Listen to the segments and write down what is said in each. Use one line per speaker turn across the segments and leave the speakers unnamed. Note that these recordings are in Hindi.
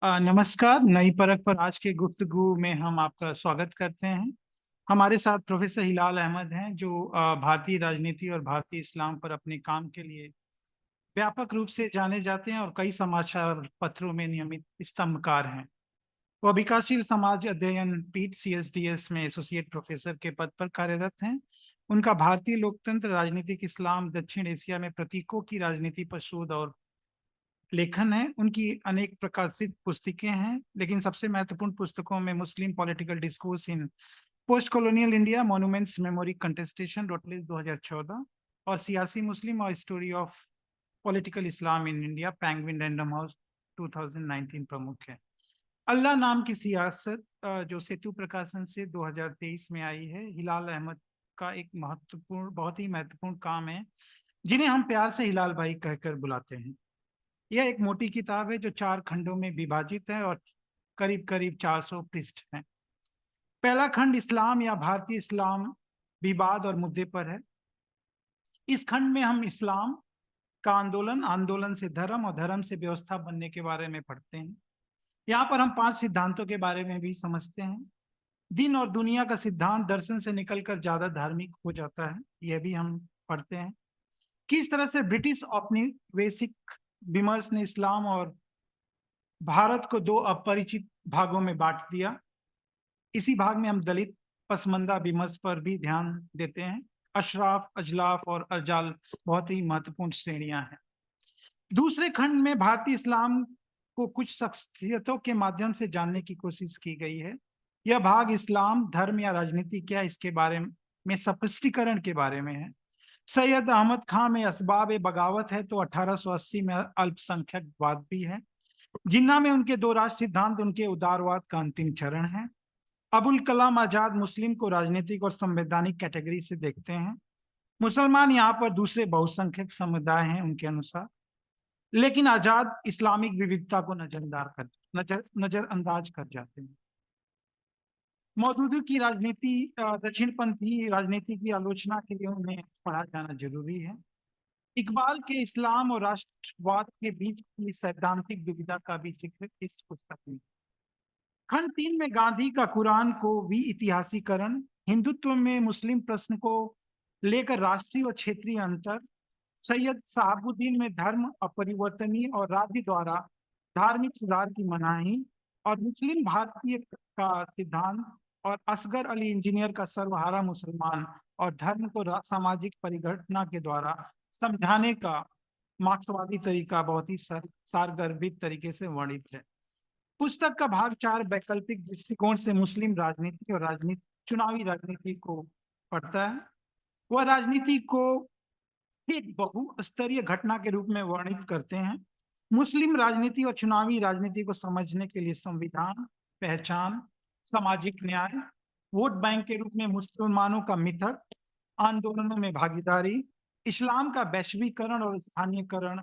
नमस्कार। नई परख पर आज के गुफ्तगू में हम आपका स्वागत करते हैं। हमारे साथ प्रोफेसर हिलाल अहमद हैं जो भारतीय राजनीति और भारतीय इस्लाम पर अपने काम के लिए व्यापक रूप से जाने जाते हैं और कई समाचार पत्रों में नियमित स्तंभकार हैं। वह विकासशील समाज अध्ययन पीठ CSDS में एसोसिएट प्रोफेसर के पद पर कार्यरत हैं। उनका भारतीय लोकतंत्र, राजनीतिक इस्लाम, दक्षिण एशिया में प्रतीकों की राजनीति पर शोध और लेखन है। उनकी अनेक प्रकाशित पुस्तकें हैं, लेकिन सबसे महत्वपूर्ण पुस्तकों में Muslim political discourse in post colonial India, monuments memory contestation, Routledge 2014 और सियासी मुस्लिम और story of political Islam in India, Penguin Random House 2019 प्रमुख है। अल्लाह नाम की सियासत जो सेतु प्रकाशन से 2023 में आई है, हिलाल अहमद का एक बहुत ही महत्वपूर्ण काम है, जिन्हें हम प्यार से हिलाल भाई कहकर बुलाते हैं। यह एक मोटी किताब है जो 4 खंडों में विभाजित है और करीब करीब 400 पृष्ठ है। पहला खंड इस्लाम या भारतीय इस्लाम, विवाद और मुद्दे पर है। इस खंड में हम इस्लाम का आंदोलन, आंदोलन से धर्म और धर्म से व्यवस्था बनने के बारे में पढ़ते हैं। यहाँ पर हम 5 सिद्धांतों के बारे में भी समझते हैं। दिन और दुनिया का सिद्धांत दर्शन से निकलकर ज्यादा धार्मिक हो जाता है, यह भी हम पढ़ते हैं। किस तरह से ब्रिटिश औपनिवेशिक विमर्श ने इस्लाम और भारत को 2 अपरिचित भागों में बांट दिया। इसी भाग में हम दलित पसमंदा विमर्श पर भी ध्यान देते हैं। अशराफ, अजलाफ और अरजाल बहुत ही महत्वपूर्ण श्रेणियां हैं। दूसरे खंड में भारतीय इस्लाम को कुछ शख्सियतों के माध्यम से जानने की कोशिश की गई है। यह भाग इस्लाम, धर्म या राजनीति क्या, इसके बारे में स्पष्टीकरण के बारे में है। सैयद अहमद खां में असबाब बगावत है, तो 1880 में अल्पसंख्यकवाद भी है। जिन्ना में उनके 2 राष्ट्र सिद्धांत उनके उदारवाद का अंतिम चरण है। अबुल कलाम आजाद मुस्लिम को राजनीतिक और संवैधानिक कैटेगरी से देखते हैं। मुसलमान यहाँ पर दूसरे बहुसंख्यक समुदाय हैं उनके अनुसार, लेकिन आजाद इस्लामिक विविधता को नजरअंदाज कर जाते हैं। मौजूदा की राजनीति, दक्षिणपंथी राजनीति की आलोचना के लिए उन्हें पढ़ा जाना जरूरी है। इकबाल के इस्लाम और राष्ट्रवाद के बीच की सैद्धांतिक दुविधा का भी जिक्र इस पुस्तक में। खंड 3 में गांधी का कुरान को भी इतिहासीकरण, हिंदुत्व में मुस्लिम प्रश्न को लेकर राष्ट्रीय और क्षेत्रीय अंतर, सैयद शहाबुद्दीन में धर्म अपरिवर्तनीय और राज्य द्वारा धार्मिक सुधार की मनाही, और मुस्लिम भारतीय का सिद्धांत, और असगर अली इंजीनियर का सर्वहारा मुसलमान और धर्म को सामाजिक परिघटना के द्वारा समझाने का मार्क्सवादी तरीका बहुत ही सारगर्भित तरीके से वर्णित है। पुस्तक का भाग 4 वैकल्पिक दृष्टिकोण से मुस्लिम राजनीति और चुनावी राजनीति को पढ़ता है। वह राजनीति को एक बहुस्तरीय घटना के रूप में वर्णित करते हैं। मुस्लिम राजनीति और चुनावी राजनीति को समझने के लिए संविधान, पहचान, सामाजिक न्याय, वोट बैंक के रूप में मुसलमानों का मिथक, आंदोलनों में भागीदारी, इस्लाम का वैश्वीकरण और स्थानीयकरण,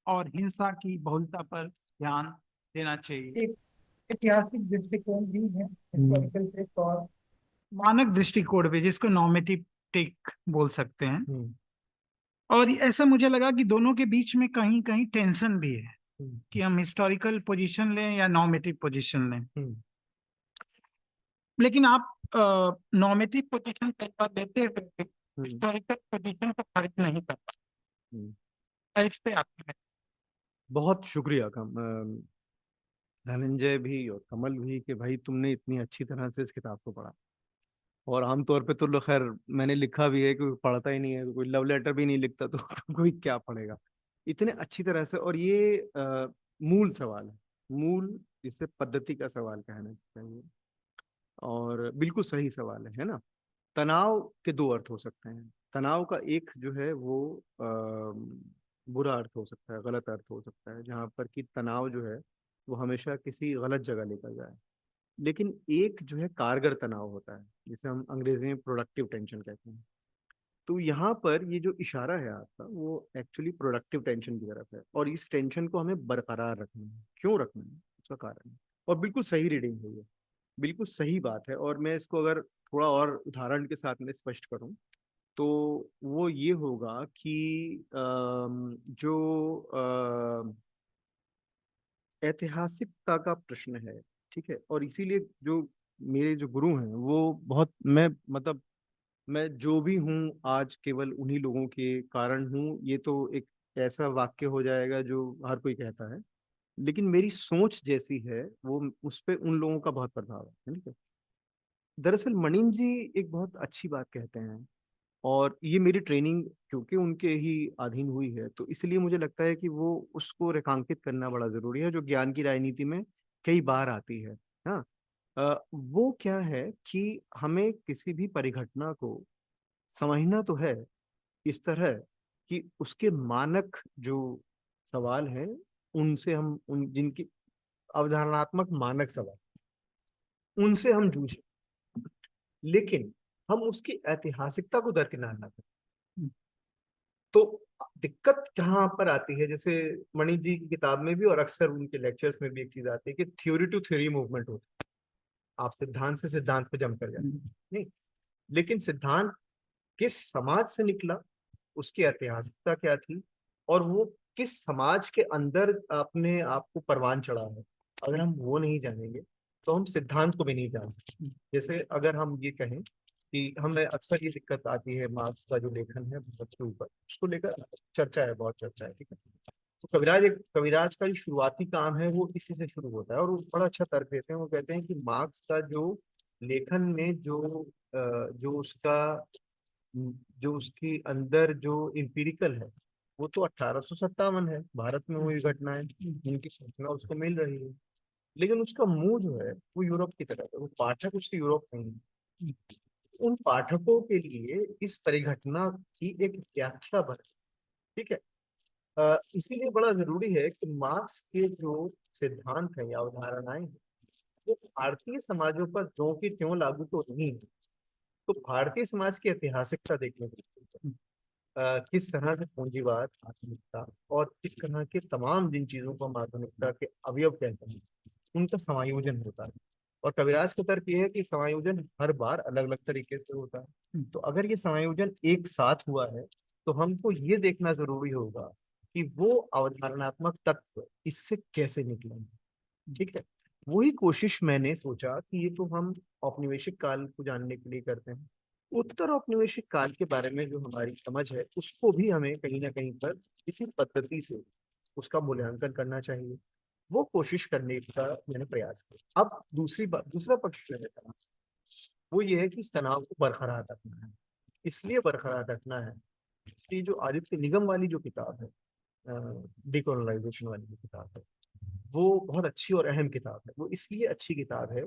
और हिंसा की बहुलता पर ध्यान देना चाहिए। एक ऐतिहासिक दृष्टिकोण भी है, हिस्टोरिकल टेक और मानक दृष्टिकोण भी, जिसको नॉर्मेटिव टेक बोल सकते हैं। और ऐसा मुझे लगा कि दोनों के बीच में कहीं कहीं टेंशन भी है कि हम हिस्टोरिकल पोजीशन लें या नॉर्मेटिव पोजीशन लें। लेकिन आप नॉर्मेटिव पोजीशन पेपर लेते हुए हिस्टोरिकल पोजीशन को खरीद नहीं कर पाते। इस पे आपकी
बहुत शुक्रिया धनंजय भी और कमल भी कि भाई तुमने इतनी अच्छी तरह से इस किताब को पढ़ा। और आमतौर पे तो खैर मैंने लिखा भी है कि पढ़ता ही नहीं है, तो कोई लव लेटर भी नहीं लिखता तो कोई क्या पढ़ेगा इतने अच्छी तरह से। और ये मूल सवाल है, मूल इसे पद्धति का सवाल कहना चाहिए, और बिल्कुल सही सवाल है ना। तनाव के 2 अर्थ हो सकते हैं। तनाव का एक जो है वो बुरा अर्थ हो सकता है, गलत अर्थ हो सकता है, जहाँ पर कि तनाव जो है वो हमेशा किसी गलत जगह लेकर जाए। लेकिन एक जो है कारगर तनाव होता है, जिसे हम अंग्रेजी में प्रोडक्टिव टेंशन कहते हैं। तो यहाँ पर ये जो इशारा है आपका वो एक्चुअली प्रोडक्टिव टेंशन की तरफ है, और इस टेंशन को हमें बरकरार रखना है। क्यों रखना है, उसका कारण है। और बिल्कुल सही रीडिंग है ये, बिल्कुल सही बात है। और मैं इसको अगर थोड़ा और उदाहरण के साथ में स्पष्ट करूं तो वो ये होगा कि जो ऐतिहासिकता का प्रश्न है, ठीक है। और इसीलिए जो मेरे जो गुरु हैं वो बहुत, मैं मतलब मैं जो भी हूँ आज केवल उन्हीं लोगों के कारण हूँ, ये तो एक ऐसा वाक्य हो जाएगा जो हर कोई कहता है, लेकिन मेरी सोच जैसी है वो, उस पे उन लोगों का बहुत प्रभाव है, ठीक है। दरअसल मणिम जी एक बहुत अच्छी बात कहते हैं, और ये मेरी ट्रेनिंग क्योंकि उनके ही अधीन हुई है, तो इसलिए मुझे लगता है कि वो उसको रेखांकित करना बड़ा जरूरी है, जो ज्ञान की राजनीति में कई बार आती है। हाँ, वो क्या है कि हमें किसी भी परिघटना को समझना तो है इस तरह कि उसके मानक जो सवाल है, उनसे हम उन जिनकी अवधारणात्मक मानक सवाल, उनसे हम जूझे, लेकिन हम उसकी ऐतिहासिकता को दरकिनार ना करें। तो दिक्कत कहाँ पर आती है, जैसे मणि जी की किताब में भी और अक्सर उनके लेक्चर्स में भी एक चीज आती है कि थ्योरी टू थ्योरी मूवमेंट होता है, आप सिद्धांत से सिद्धांत पे जंप कर जाते हैं। नहीं, लेकिन सिद्धांत किस समाज से निकला, उसकी ऐतिहासिकता क्या थी, और वो किस समाज के अंदर अपने आप को परवान चढ़ा है, अगर हम वो नहीं जानेंगे तो हम सिद्धांत को भी नहीं जान सकते। जैसे अगर हम ये कहें कि हमें अक्सर ये दिक्कत आती है, मार्क्स का जो लेखन है भारत के ऊपर, उसको लेकर चर्चा है, बहुत चर्चा है, ठीक है। तो कविराज का जो शुरुआती काम है वो इसी से शुरू होता है, और वो बड़ा अच्छा तर्क देते हैं। वो कहते हैं कि मार्क्स का जो लेखन में जो उसका जो उसकी अंदर जो इम्पीरिकल है, वो तो 1857 है, भारत में हुई घटना है, उनकी सूचना उसको मिल रही है, लेकिन उसका मुंह जो है वो यूरोप की तरफ है, वो पाठक उसके यूरोप नहीं है। उन पाठकों के लिए इस परिघटना की एक व्याख्या बने, ठीक है। इसीलिए बड़ा जरूरी है कि मार्क्स के जो सिद्धांत है या अवधारणाएं हैं, वो भारतीय समाजों पर ज्यों की त्यों लागू तो नहीं है। तो भारतीय समाज की ऐतिहासिकता देखने की जरूरत है। किस तरह से पूंजीवाद, आधुनिकता और किस तरह के तमाम जिन चीजों को हम आधुनिकता के अवयव कहते हैं, उनका समायोजन होता है। और कविराज का तर्क ये है कि समायोजन हर बार अलग अलग तरीके से होता है। तो अगर ये समायोजन एक साथ हुआ है, तो हमको ये देखना जरूरी होगा कि वो अवधारणात्मक तत्व इससे कैसे निकलेंगे, ठीक है। वही कोशिश मैंने सोचा कि ये तो हम औपनिवेशिक काल को जानने के लिए करते हैं, उत्तर औपनिवेशिक काल के बारे में जो हमारी समझ है उसको भी हमें कहीं ना कहीं पर इसी पद्धति से उसका मूल्यांकन करना चाहिए। वो कोशिश करने का मैंने प्रयास किया। अब दूसरी बात, दूसरा पक्ष जो है तनाव, वो ये है कि इस तनाव को बरकरार रखना है। इसलिए बरकरार रखना है, इसलिए जो आदित्य निगम वाली जो किताब है, डिकोलोनाइजेशन वाली जो किताब है, वो बहुत अच्छी और अहम किताब है। वो इसलिए अच्छी किताब है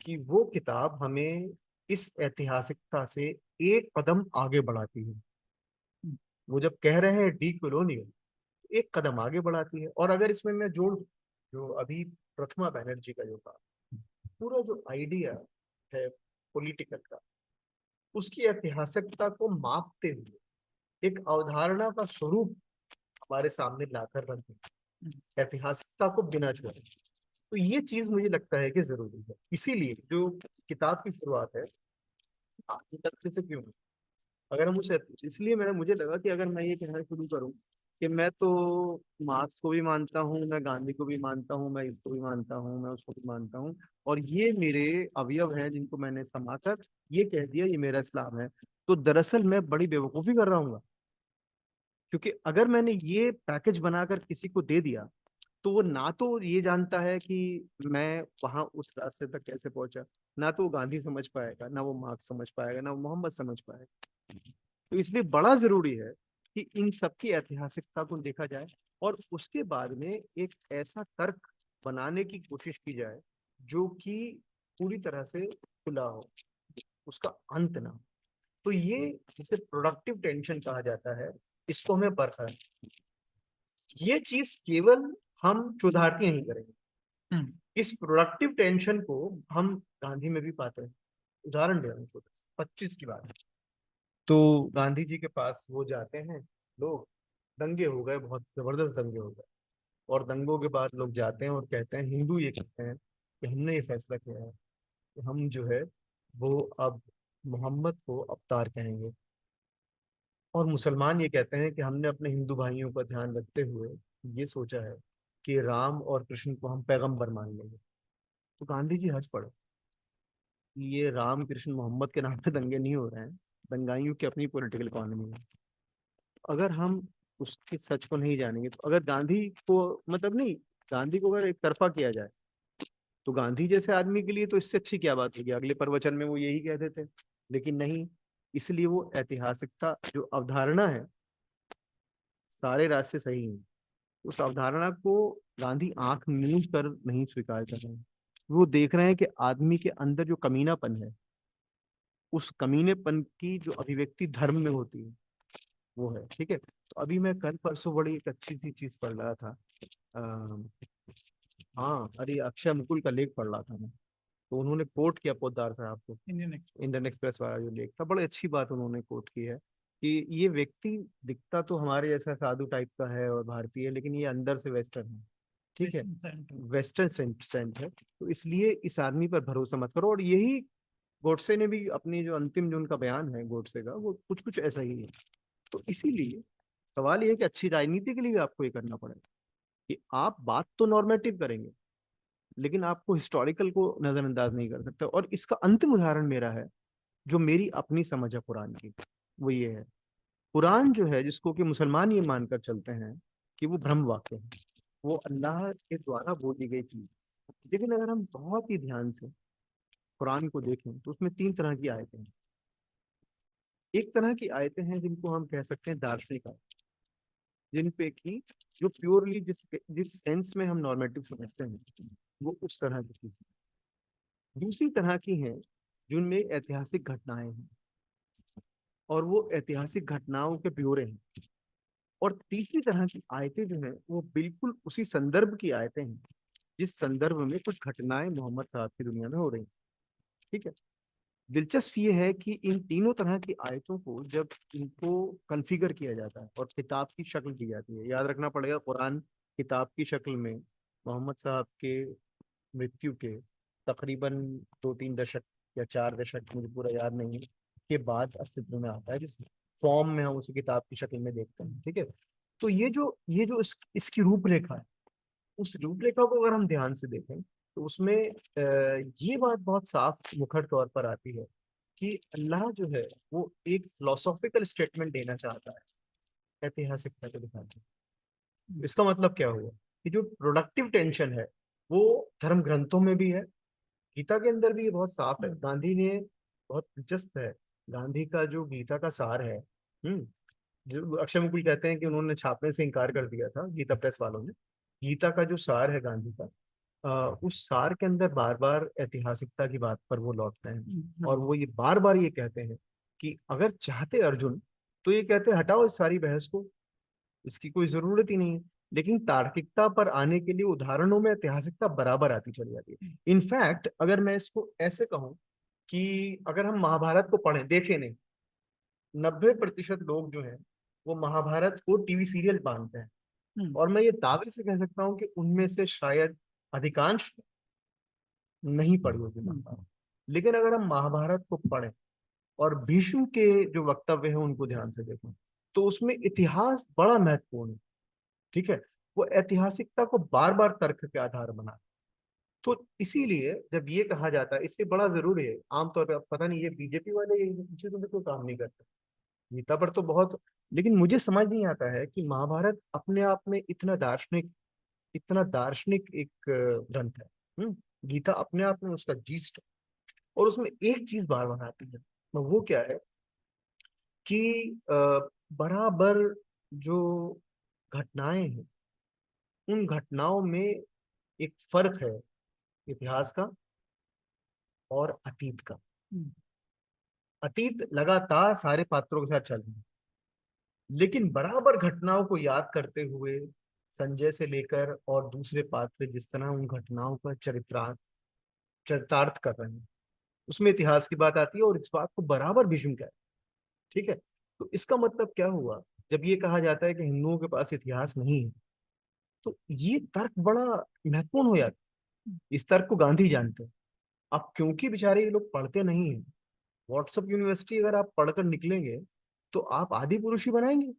कि वो किताब हमें इस ऐतिहासिकता से एक कदम आगे बढ़ाती है। वो जब कह रहे हैं डी कॉलोनियल, एक कदम आगे बढ़ाती है। और अगर इसमें मैं जोड़ दूं, जो अभी प्रथमा बैनर्जी का जो था, पूरा जो आइडिया है पॉलिटिकल का, उसकी ऐतिहासिकता को मापते हुए एक अवधारणा का स्वरूप हमारे सामने लाकर रखते हैं, ऐतिहासिकता को बिना छुए। तो ये चीज मुझे लगता है कि जरूरी है। इसीलिए जो किताब की शुरुआत है तथ्य से क्यों, अगर हम उसे, इसलिए मुझे लगा कि अगर मैं ये कहना शुरू करूं कि मैं तो मार्क्स को भी मानता हूँ, मैं गांधी को भी मानता हूँ, मैं इसको भी मानता हूँ, मैं उसको भी मानता हूँ, और ये मेरे अवयव हैं जिनको मैंने समाकर ये कह दिया ये मेरा इस्लाम है, तो दरअसल मैं बड़ी बेवकूफी कर रहा हूँ। क्योंकि अगर मैंने ये पैकेज बनाकर किसी को दे दिया, तो वो ना तो ये जानता है कि मैं वहां उस रास्ते तक कैसे पहुंचा, ना तो वो गांधी समझ पाएगा, ना वो मार्क्स समझ पाएगा, ना वो मोहम्मद समझ पाएगा। तो इसलिए बड़ा जरूरी है कि इन सबकी ऐतिहासिकता को देखा जाए, और उसके बाद में एक ऐसा तर्क बनाने की कोशिश की जाए जो कि पूरी तरह से खुला हो, उसका अंत ना हो। तो ये जिसे प्रोडक्टिव टेंशन कहा जाता है, इसको हमें बरकरार, ये चीज केवल हम चुधारती नहीं करेंगे, इस प्रोडक्टिव टेंशन को हम गांधी में भी पाते हैं। उदाहरण दे रहा हूँ छोटा सा, 25 की बात है। तो गांधी जी के पास वो जाते हैं लोग, दंगे हो गए, बहुत जबरदस्त दंगे हो गए, और दंगों के बाद लोग जाते हैं और कहते हैं, हिंदू ये कहते हैं कि हमने ये फैसला किया है कि हम जो है वो अब मोहम्मद को अवतार कहेंगे, और मुसलमान ये कहते हैं कि हमने अपने हिंदू भाइयों का ध्यान रखते हुए ये सोचा है कि राम और कृष्ण को हम पैगंबर मान लेंगे। तो गांधी जी हंस पड़े कि ये राम कृष्ण मोहम्मद के नाम पे दंगे नहीं हो रहे हैं, दंगाइयों की अपनी पॉलिटिकल इकोनॉमी है। अगर हम उसके सच को नहीं जानेंगे, तो अगर गांधी को मतलब नहीं, गांधी को अगर एक तरफा किया जाए, तो गांधी जैसे आदमी के लिए तो इससे अच्छी क्या बात होगी, अगले प्रवचन में वो यही कह देते। लेकिन नहीं, इसलिए वो ऐतिहासिकता जो अवधारणा है, सारे रास्ते सही हैं, उस अवधारणा को गांधी आंख मूंद कर नहीं स्वीकार कर रहे हैं। वो देख रहे हैं कि आदमी के अंदर जो कमीनापन है, उस कमीनेपन की जो अभिव्यक्ति धर्म में होती है वो है। ठीक है, तो अभी मैं कल परसों बड़ी एक अच्छी सी चीज पढ़ रहा था। हाँ, अरे अक्षय मुकुल का लेख पढ़ रहा था मैं। तो उन्होंने कोट किया पोद्दार साहब को,
इंडियन एक्सप्रेस।
इंडियन एक्सप्रेस वाला जो लेख था, बड़ी अच्छी बात उन्होंने कोट की है कि ये व्यक्ति दिखता तो हमारे जैसा साधु टाइप का है और भारतीय है, लेकिन ये अंदर से वेस्टर्न है। ठीक है, वेस्टर्न सेंट है। तो इसलिए इस आदमी पर भरोसा मत करो। और यही गोडसे ने भी अपनी जो अंतिम जो उनका बयान है गोडसे का, वो कुछ कुछ ऐसा ही है। तो इसीलिए सवाल ये है कि अच्छी राजनीति के लिए भी आपको ये करना पड़ेगा कि आप बात तो नॉर्मेटिव करेंगे, लेकिन आपको हिस्टोरिकल को नजरअंदाज नहीं कर सकते। और इसका अंतिम उदाहरण मेरा है, जो मेरी अपनी समझ है कुरान की, वो ये है। कुरान जो है, जिसको कि मुसलमान ये मानकर चलते हैं कि वो ब्रह्म वाक्य है, वो अल्लाह के द्वारा बोली गई चीज। लेकिन अगर हम बहुत ही ध्यान से कुरान को देखें तो उसमें तीन तरह की आयतें हैं। एक तरह की आयतें हैं जिनको हम कह सकते हैं दार्शनिक आयतें, जिन पे की जो प्योरली जिस जिस सेंस में हम नॉर्मेटिव समझते हैं, वो उस तरह की चीज है। दूसरी तरह की हैं जिनमें ऐतिहासिक घटनाएं हैं, और वो ऐतिहासिक घटनाओं के ब्यौरे हैं। और तीसरी तरह की आयतें जो हैं, वो बिल्कुल उसी संदर्भ की आयतें हैं जिस संदर्भ में कुछ घटनाएं मोहम्मद साहब की दुनिया में हो रही हैं। ठीक है, दिलचस्प ये है कि इन तीनों तरह की आयतों को जब इनको कॉन्फ़िगर किया जाता है और किताब की शक्ल दी जाती है, याद रखना पड़ेगा कुरान किताब की शक्ल में मोहम्मद साहब के मृत्यु के तकरीबन 2-3 दशक या 4 दशक, मुझे पूरा याद नहीं है, के बाद अस्तित्व में आता है, जिस फॉर्म में हम उसे किताब की शक्ल में देखते हैं। ठीक है, तो ये जो इसकी रूपरेखा है, उस रूपरेखा को अगर हम ध्यान से देखें तो उसमें ये बात बहुत साफ मुखर तौर पर आती है कि अल्लाह जो है वो एक फिलोसॉफिकल स्टेटमेंट देना चाहता है ऐतिहासिकता को दिखाते हुए। इसका मतलब क्या हुआ कि जो प्रोडक्टिव टेंशन है वो धर्म ग्रंथों में भी है, गीता के अंदर भी ये बहुत साफ है। गांधी ने, बहुत दिलचस्प है, गांधी का जो गीता का सार है, जो अक्षय मुकुल कहते हैं कि उन्होंने छापने से इनकार कर दिया था गीता प्रेस वालों ने, गीता का जो सार है गांधी का, उस सार के अंदर बार बार ऐतिहासिकता की बात पर वो लौटते हैं। और वो ये बार बार ये कहते हैं कि अगर चाहते अर्जुन, तो ये कहते हैं हटाओ इस सारी बहस को, इसकी कोई जरूरत ही नहीं है। लेकिन तार्किकता पर आने के लिए उदाहरणों में ऐतिहासिकता बराबर आती चली जाती है। इनफैक्ट अगर मैं इसको ऐसे कहूं कि अगर हम महाभारत को पढ़ें, देखें नहीं, 90% लोग जो हैं वो महाभारत को टीवी सीरियल मानते हैं। और मैं ये दावे से कह सकता हूँ कि उनमें से शायद अधिकांश नहीं पढ़ी होगी महाभारत। लेकिन अगर हम महाभारत को पढ़ें और भीष्म के जो वक्तव्य है उनको ध्यान से देखें, तो उसमें इतिहास बड़ा महत्वपूर्ण है। ठीक है, वो ऐतिहासिकता को बार बार तर्क के आधार बना। तो इसीलिए जब ये कहा जाता है, इसलिए बड़ा जरूरी है, आमतौर पर पता नहीं ये बीजेपी वाले ये चीजों में क्यों काम नहीं करते, गीता पर तो बहुत, लेकिन मुझे समझ नहीं आता है कि महाभारत अपने आप में इतना दार्शनिक एक ग्रंथ है। गीता अपने आप में उसका जीस्ट है। और उसमें एक चीज बार बार आती है, तो वो क्या है कि बराबर जो घटनाएं हैं, उन घटनाओं में एक फर्क है इतिहास का और अतीत का। अतीत लगातार सारे पात्रों के साथ चल रही है, लेकिन बराबर घटनाओं को याद करते हुए संजय से लेकर और दूसरे पात्र जिस तरह उन घटनाओं का चरितार्थ कर रहे हैं, उसमें इतिहास की बात आती है और इस बात को बराबर भीष्म कहते हैं। ठीक है, तो इसका मतलब क्या हुआ, जब ये कहा जाता है कि हिंदुओं के पास इतिहास नहीं है, तो ये तर्क बड़ा महत्वपूर्ण हो जाता है। इस तर्क को गांधी जानते हैं। अब क्योंकि बेचारे ये लोग पढ़ते नहीं है, व्हाट्सएप यूनिवर्सिटी अगर आप पढ़कर निकलेंगे तो आप आदि पुरुष ही बनाएंगे।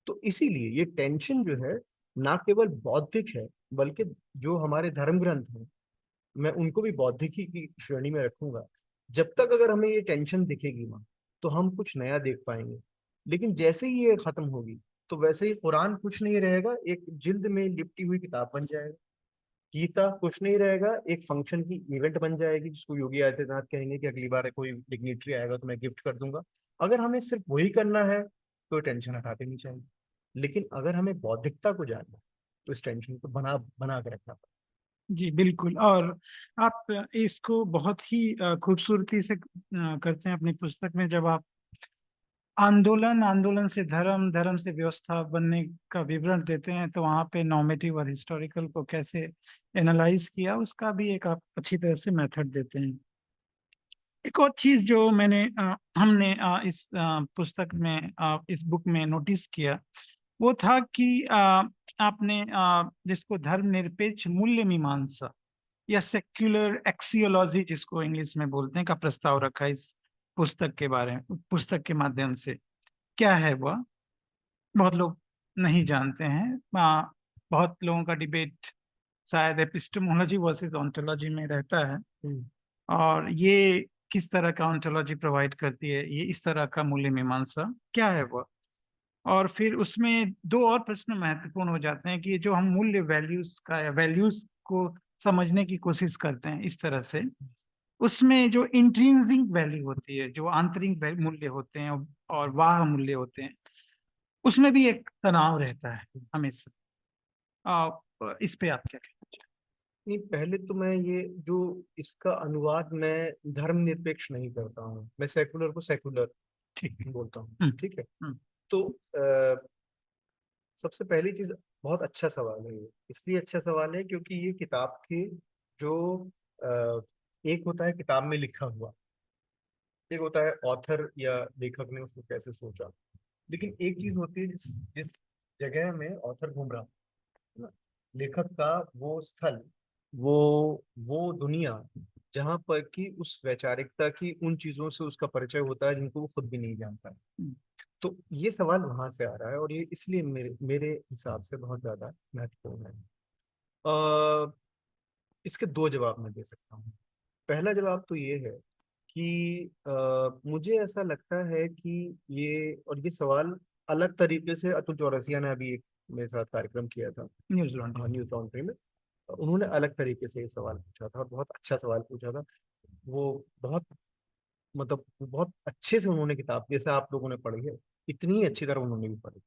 तो इसीलिए ये टेंशन जो है ना केवल बौद्धिक है, बल्कि जो हमारे धर्म ग्रंथ हैं, मैं उनको भी बौद्धिक ही की श्रेणी में रखूंगा। जब तक अगर हमें ये टेंशन दिखेगी वहाँ, तो हम कुछ नया देख पाएंगे। लेकिन जैसे ही ये खत्म होगी, तो वैसे ही कुरान कुछ नहीं रहेगा, एक जिल्द में लिपटी हुई किताब बन जाएगा। गीता कुछ नहीं रहेगा, एक फंक्शन की इवेंट बन जाएगी, जिसको योगी आदित्यनाथ कहेंगे कि अगली बार कोई डिग्निटरी आएगा तो मैं गिफ्ट कर दूंगा। अगर हमें सिर्फ वही करना है, तो टेंशन हटाते नहीं चाहिए। लेकिन अगर हमें बौद्धिकता को जानना है, तो इस टेंशन को बना बना के रखना पड़ेगा।
जी बिल्कुल। और आप इसको बहुत ही खूबसूरती से करते हैं अपनी पुस्तक में, जब आप आंदोलन, आंदोलन से धर्म, धर्म से व्यवस्था बनने का विवरण देते हैं, तो वहाँ पे नॉर्मेटिव और हिस्टोरिकल को कैसे एनालाइज किया उसका भी एक आप अच्छी तरह से मेथड देते हैं। एक और चीज जो हमने इस पुस्तक में, इस बुक में नोटिस किया, वो था कि आपने जिसको धर्मनिरपेक्ष मूल्य मीमांसा या सेक्युलर एक्सियोलॉजी जिसको इंग्लिश में बोलते हैं, का प्रस्ताव रखा इस पुस्तक के बारे में, पुस्तक के माध्यम से। क्या है वह? बहुत लोग नहीं जानते हैं। बहुत लोगों का डिबेट शायद एपिस्टेमोलॉजी वर्सेस ऑन्टोलॉजी में रहता है,
हम्म।
और ये किस तरह का ऑन्टोलॉजी प्रोवाइड करती है, ये इस तरह का मूल्य मीमांसा क्या है वह। और फिर उसमें दो और प्रश्न महत्वपूर्ण हो जाते हैं कि ये जो हम मूल्य, वैल्यूज का या वैल्यूज को समझने की कोशिश करते हैं इस तरह से, उसमें जो इंट्रिंसिक वैल्यू होती है, जो आंतरिक मूल्य होते हैं और वाह मूल्य होते हैं, उसमें भी एक तनाव रहता है हमेशा। इस पे आप क्या कहना चाहेंगे?
नहीं, पहले तो मैं ये जो इसका अनुवाद मैं धर्मनिरपेक्ष नहीं करता हूँ, मैं सेकुलर को सेकुलर
ठीक है।
बोलता हूँ।
हम्म।
ठीक है।
हम्म।
तो सबसे पहली चीज, बहुत अच्छा सवाल है ये। इसलिए अच्छा सवाल है क्योंकि ये किताब के जो अ, एक होता है किताब में लिखा हुआ, एक होता है ऑथर या लेखक ने उसको कैसे सोचा। लेकिन एक चीज होती है जिस जिस जगह में ऑथर घूम रहा है ना, लेखक का वो स्थल, वो वो दुनिया, जहाँ पर कि उस वैचारिकता की उन चीजों से उसका परिचय होता है जिनको वो खुद भी नहीं जानता है।
हम्म।
तो ये सवाल वहां से आ रहा है, और ये इसलिए मेरे मेरे हिसाब से बहुत ज्यादा महत्वपूर्ण है। अ, इसके दो जवाब मैं दे सकता हूँ। पहला जवाब तो ये है कि मुझे ऐसा लगता है कि ये सवाल अलग तरीके से अतुल चौरसिया ने अभी एक मेरे साथ कार्यक्रम किया था,
न्यूज लॉन्ड्री।
हाँ, न्यूज लॉन्ड्री में। उन्होंने अलग तरीके से ये सवाल पूछा था, और बहुत अच्छा सवाल पूछा था। वो बहुत, मतलब बहुत अच्छे से उन्होंने किताब, जैसे आप लोगों ने पढ़ी है, इतनी ही अच्छी तरह उन्होंने भी पढ़ी।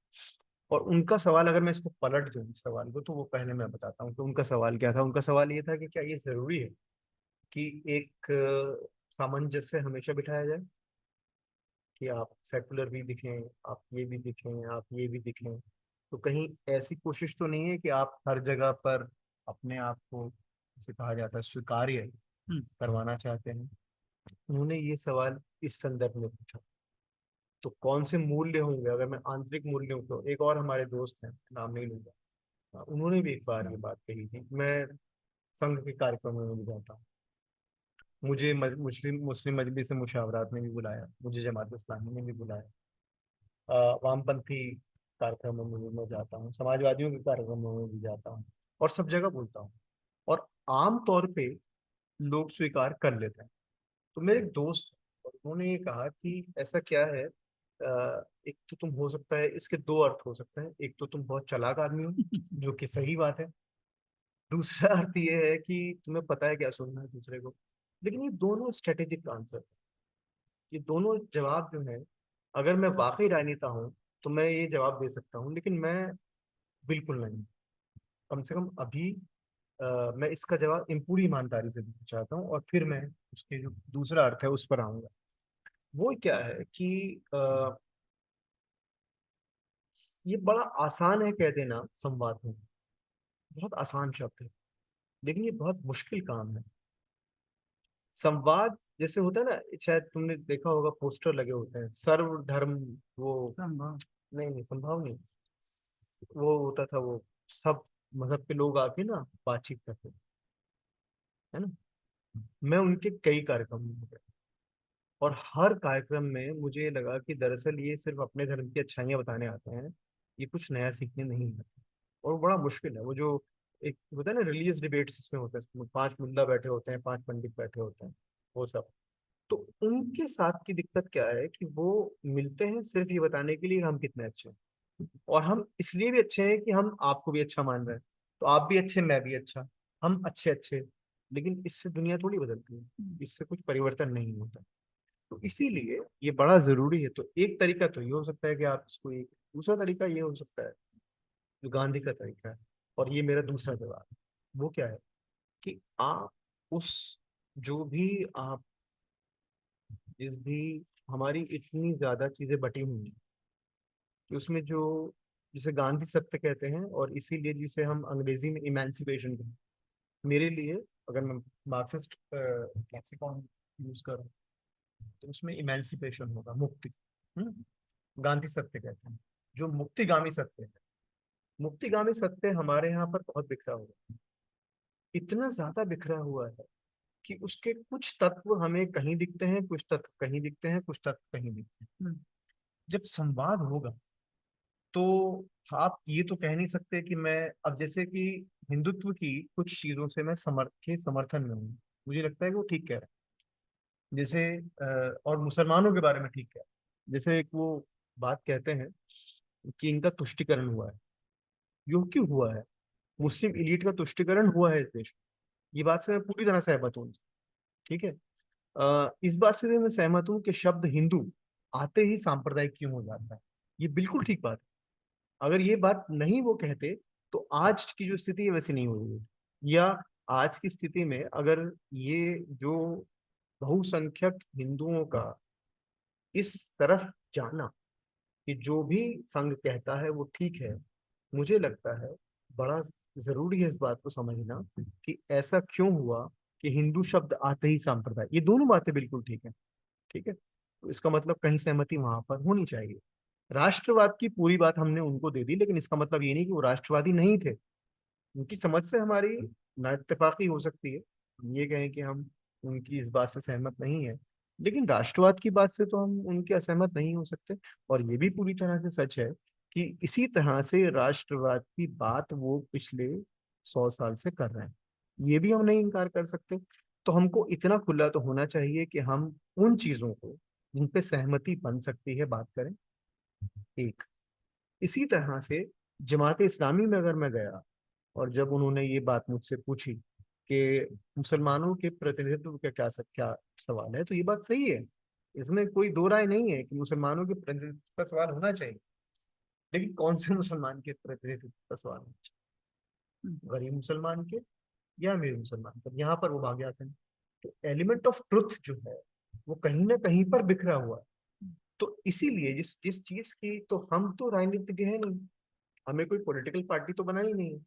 और उनका सवाल, अगर मैं इसको पलट दूं इस सवाल को, तो वो पहले मैं बताता हूँ कि उनका सवाल क्या था। उनका सवाल ये था कि क्या ये जरूरी है कि एक सामंजस्य हमेशा बिठाया जाए, कि आप सेकुलर भी दिखें, आप ये भी दिखें, आप ये भी दिखें। तो कहीं ऐसी कोशिश तो नहीं है कि आप हर जगह पर अपने आप को, जिसे कहा जाता है, स्वीकार्य
हम्म।
करवाना चाहते हैं। उन्होंने ये सवाल इस संदर्भ में पूछा। तो कौन से मूल्य होंगे, अगर मैं आंतरिक मूल्यों को, एक और हमारे दोस्त हैं, नाम नहीं लूंगा, उन्होंने भी एक बार ये बात कही थी। मैं संघ के कार्यक्रमों में भी जाता हूँ, मुझे मुस्लिम मुस्लिम मजलिस मुशावरात ने भी बुलाया, मुझे जमात इस्लामी ने भी बुलाया, वामपंथी कार्यक्रमों में भी मैं जाता हूँ, समाजवादियों के कार्यक्रमों में भी जाता हूँ, और सब जगह बोलता हूँ। और आम तौर पे लोग स्वीकार कर लेते हैं। तो मेरे एक दोस्त, और उन्होंने ये कहा कि ऐसा क्या है, एक तो तुम, हो सकता है इसके दो अर्थ हो सकते हैं, एक तो तुम बहुत चालाक आदमी हो, जो कि सही बात है। दूसरा अर्थ ये है कि तुम्हें पता है क्या सुनना है दूसरे को। लेकिन ये दोनों स्ट्रेटेजिक आंसर, ये दोनों जवाब जो है, अगर मैं वाकई राजनेता हूँ तो मैं ये जवाब दे सकता हूँ, लेकिन मैं बिल्कुल नहीं। कम से कम अभी मैं इसका जवाब पूरी ईमानदारी से देना चाहता हूँ, और फिर मैं उसके जो दूसरा अर्थ है उस पर आऊंगा। वो क्या है कि ये बड़ा आसान है कह देना संवाद में, बहुत आसान शब्द है, लेकिन ये बहुत मुश्किल काम है। संवाद जैसे होता है ना, शायद तुमने देखा होगा, पोस्टर लगे होते हैं, सर्वधर्म, वो,
संभव।
नहीं नहीं, संभव नहीं, वो होता था वो, सब मजहब के लोग आके ना बातचीत करते थे, है ना। मैं उनके कई कार्यक्रम में गया, और हर कार्यक्रम में मुझे ये लगा कि दरअसल ये सिर्फ अपने धर्म की अच्छाइयाँ बताने आते हैं, ये कुछ नया सीखने नहीं आते। और बड़ा मुश्किल है। वो जो एक होता है ना रिलीजियस डिबेट्स इसमें होता है, इसमें 5 मुल्ला बैठे होते हैं, 5 पंडित बैठे होते हैं, वो सब। तो उनके साथ की दिक्कत क्या है कि वो मिलते हैं सिर्फ ये बताने के लिए हम कितने अच्छे हैं, और हम इसलिए भी अच्छे हैं कि हम आपको भी अच्छा मान रहे हैं, तो आप भी अच्छे, मैं भी अच्छा, हम अच्छे अच्छे। लेकिन इससे दुनिया थोड़ी बदलती है, इससे कुछ परिवर्तन नहीं होता। तो इसीलिए ये बड़ा जरूरी है। तो एक तरीका तो ये हो सकता है कि आप इसको, एक दूसरा तरीका ये हो सकता है जो गांधी का तरीका है, और ये मेरा दूसरा जवाब है, वो क्या है कि आप उस, जो भी आप, जिस भी, हमारी इतनी ज्यादा चीजें बटी हुई हैं कि उसमें जो, जिसे गांधी सत्य कहते हैं, और इसीलिए जिसे हम अंग्रेजी में इमेंसिपेशन कहते हैं, मेरे लिए अगर मैं मार्क्सिस्ट लेक्सिकॉन यूज करूँ तो उसमें इमेंसिपेशन होगा, मुक्ति। गांधी सत्य कहते हैं, जो मुक्तिगामी सत्य है। मुक्तिगामी सत्य हमारे यहाँ पर बहुत बिखरा हुआ है, इतना ज्यादा बिखरा हुआ है कि उसके कुछ तत्व हमें कहीं दिखते हैं, कुछ तत्व कहीं दिखते हैं, कुछ तत्व कहीं दिखते हैं। जब संवाद होगा तो आप ये तो कह नहीं सकते कि मैं, अब जैसे कि हिंदुत्व की कुछ चीजों से मैं समर्थन में हूँ, मुझे लगता है कि वो ठीक कह रहा है। जैसे और मुसलमानों के बारे में ठीक कह रहा है। जैसे एक वो बात कहते हैं कि इनका तुष्टिकरण हुआ है। यो क्यों हुआ है? मुस्लिम इलीट का तुष्टिकरण हुआ है इस देश में। ये बात से मैं पूरी तरह सहमत हूँ उनसे, ठीक है। इस बात से भी मैं सहमत हूँ कि शब्द हिंदू आते ही सांप्रदायिक क्यों हो जाता है, ये बिल्कुल ठीक बात है। अगर ये बात नहीं वो कहते तो आज की जो स्थिति है वैसी नहीं हो रही है। या आज की स्थिति में अगर ये जो बहुसंख्यक हिंदुओं का इस तरफ जाना कि जो भी संघ कहता है वो ठीक है, मुझे लगता है बड़ा जरूरी है इस बात को समझना कि ऐसा क्यों हुआ कि हिंदू शब्द आते ही सांप्रदाय, ये दोनों बातें बिल्कुल ठीक है, ठीक है। तो इसका मतलब कहीं सहमति वहां पर होनी चाहिए। राष्ट्रवाद की पूरी बात हमने उनको दे दी, लेकिन इसका मतलब ये नहीं कि वो राष्ट्रवादी नहीं थे। उनकी समझ से हमारी ना इत्तेफाकी हो सकती है, हम ये कहें कि हम उनकी इस बात से सहमत नहीं है, लेकिन राष्ट्रवाद की बात से तो हम उनके असहमत नहीं हो सकते। और ये भी पूरी तरह से सच है कि इसी तरह से राष्ट्रवाद की बात वो पिछले 100 साल से कर रहे हैं, ये भी हम नहीं इनकार कर सकते। तो हमको इतना खुला तो होना चाहिए कि हम उन चीजों को जिन पे सहमति बन सकती है बात करें। एक, इसी तरह से जमात इस्लामी में अगर मैं गया और जब उन्होंने ये बात मुझसे पूछी कि मुसलमानों के प्रतिनिधित्व का क्या सवाल है, तो ये बात सही है, इसमें कोई दो राय नहीं है कि मुसलमानों के प्रतिनिधित्व का सवाल होना चाहिए। लेकिन कौन से मुसलमान के प्रतिनिधित्व का सवाल होना चाहिए, गरीब मुसलमान के या अमीर मुसलमान के? यहाँ पर वो भाग जाते हैं। तो एलिमेंट ऑफ ट्रुथ जो है वो कहीं ना कहीं पर बिखरा हुआ है। तो इसीलिए जिस जिस चीज की, तो हम तो राजनीतिज्ञ है नहीं, हमें कोई पॉलिटिकल पार्टी तो बनाई नहीं है,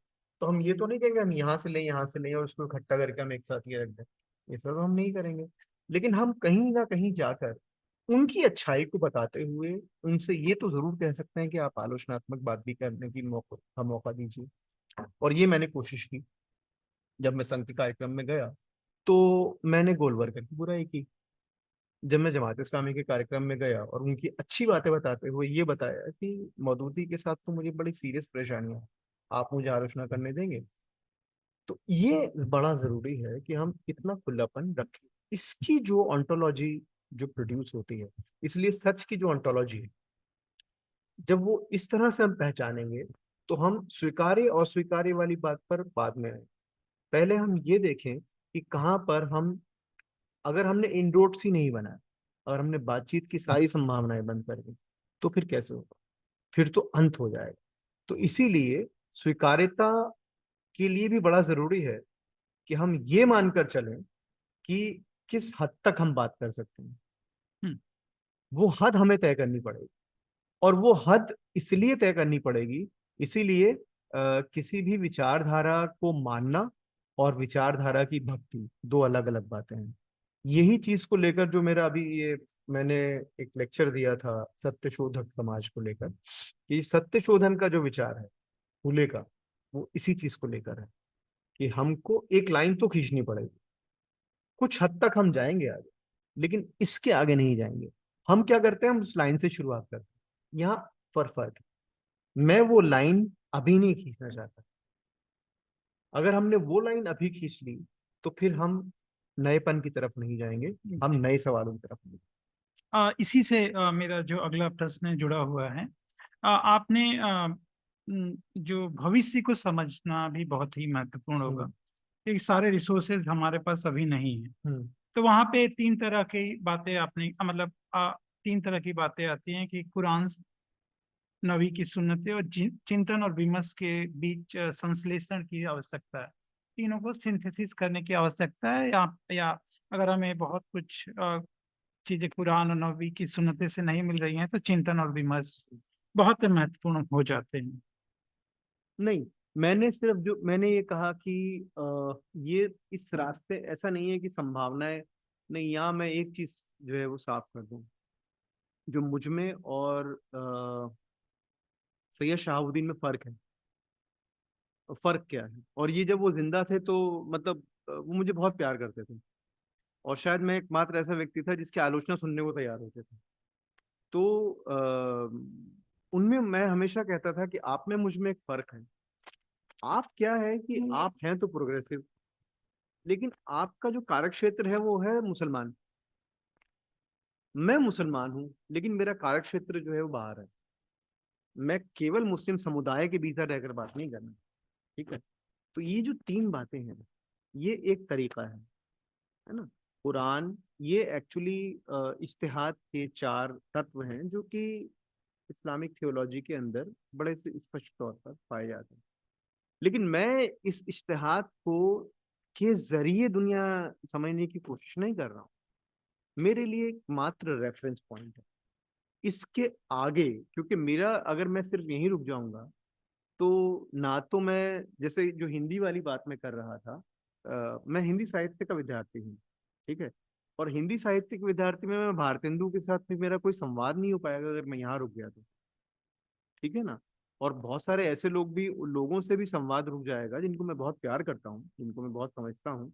तो हम ये तो नहीं कहेंगे हम यहाँ से लें यहाँ से लें और उसको इकट्ठा करके हम एक साथ ये रख दें, ये सब हम नहीं करेंगे। लेकिन हम कहीं ना कहीं जाकर उनकी अच्छाई को बताते हुए उनसे ये तो जरूर कह सकते हैं कि आप आलोचनात्मक बात भी करने की मौका दीजिए। और ये मैंने कोशिश की। जब मैं संघ के कार्यक्रम में गया तो मैंने गोलवर्कर की बुराई की। जब मैं जमात इस्लामी के कार्यक्रम में गया और उनकी अच्छी बातें बताते हुए ये बताया कि मौदूदी के साथ तो मुझे बड़ी सीरियस परेशानियां हैं, आप मुझे आलोचना करने देंगे? तो ये बड़ा जरूरी है कि हम इतना खुलापन रखें। इसकी जो ऑन्टोलॉजी जो प्रोड्यूस होती है, इसलिए सच की जो ऑन्टोलॉजी है, जब वो इस तरह से हम पहचानेंगे तो हम स्वीकार्य और स्वीकार्य वाली बात पर बाद में आए। पहले हम ये देखें कि कहाँ पर हम, अगर हमने इंडोट्स ही नहीं बनाया और हमने बातचीत की सारी संभावनाएं बंद कर दी, तो फिर कैसे होगा? फिर तो अंत हो जाएगा। तो इसीलिए स्वीकार्यता के लिए भी बड़ा जरूरी है कि हम ये मानकर चलें कि किस हद तक हम बात कर सकते हैं। वो हद हमें तय करनी पड़ेगी, और वो हद इसलिए तय करनी पड़ेगी, इसीलिए किसी भी विचारधारा को मानना और विचारधारा की भक्ति दो अलग अलग बातें हैं। यही चीज को लेकर जो मेरा अभी ये, मैंने एक लेक्चर दिया था सत्यशोधक समाज को लेकर, कि सत्यशोधन का जो विचार है फूले का, वो इसी चीज को लेकर है कि हमको एक लाइन तो खींचनी पड़ेगी। कुछ हद तक हम जाएंगे आगे, लेकिन इसके आगे नहीं जाएंगे। हम क्या करते हैं, हम उस लाइन से शुरुआत करते हैं। यहाँ फर्क है, मैं वो लाइन अभी नहीं खींचना चाहता। अगर हमने वो लाइन अभी खींच ली तो फिर हम नएपन की तरफ नहीं जाएंगे, हम
जी।
नए सवालों की तरफ नहीं।
इसी से मेरा जो अगला प्रश्न जुड़ा हुआ है। आपने जो भविष्य को समझना भी बहुत ही महत्वपूर्ण होगा,
हम्म।
क्योंकि सारे रिसोर्सेज हमारे पास अभी नहीं है।
हम्म।
तो वहाँ पे तीन तरह की बातें आपने मतलब तीन तरह की बातें आती हैं कि कुरान, नबी की सुन्नतें और चिंतन और विमर्श के बीच संश्लेषण की आवश्यकता है। तीनों को सिंथेसिस करने की आवश्यकता है, या अगर हमें बहुत कुछ चीजें कुरान और नबी की सुन्नतें से नहीं मिल रही हैं तो चिंतन और विमर्श बहुत महत्वपूर्ण हो जाते हैं।
नहीं, मैंने सिर्फ जो मैंने ये कहा कि ये इस रास्ते ऐसा नहीं है कि संभावनाएं नहीं, यहाँ मैं एक चीज जो है वो साफ कर दूं। जो मुझ में और सैयद शहाबुद्दीन में फर्क है। फर्क क्या है? और ये जब वो जिंदा थे तो मतलब वो मुझे बहुत प्यार करते थे, और शायद मैं एकमात्र ऐसा व्यक्ति था जिसकी आलोचना सुनने को तैयार होते थे। तो उनमें मैं हमेशा कहता था कि आप में मुझ में एक फर्क है। आप क्या है कि आप हैं तो प्रोग्रेसिव, लेकिन आपका जो कार्यक्षेत्र है वो है मुसलमान। मैं मुसलमान हूँ लेकिन मेरा कार्यक्षेत्र जो है वो बाहर है। मैं केवल मुस्लिम समुदाय के भीतर रहकर बात नहीं करना। ठीक है? तो ये जो तीन बातें हैं, ये एक तरीका है ना। कुरान ये एक्चुअली इज्तिहाद के चार तत्व हैं जो कि इस्लामिक थियोलॉजी के अंदर बड़े से स्पष्ट तौर पर पाए जाते हैं। लेकिन मैं इस इज्तिहाद को के जरिए दुनिया समझने की कोशिश नहीं कर रहा हूँ। मेरे लिए एक मात्र रेफरेंस पॉइंट है। इसके आगे क्योंकि मेरा अगर मैं सिर्फ यहीं रुक जाऊंगा तो ना तो मैं, जैसे जो हिंदी वाली बात मैं कर रहा था, मैं हिंदी साहित्य का विद्यार्थी हूँ। ठीक है? और हिंदी साहित्य के विद्यार्थी में मैं भारतेंदु के साथ भी मेरा कोई संवाद नहीं हो पाएगा अगर मैं यहाँ रुक गया तो। ठीक है ना? और बहुत सारे ऐसे लोग भी, लोगों से भी संवाद रुक जाएगा जिनको मैं बहुत प्यार करता हूँ, जिनको मैं बहुत समझता हूँ।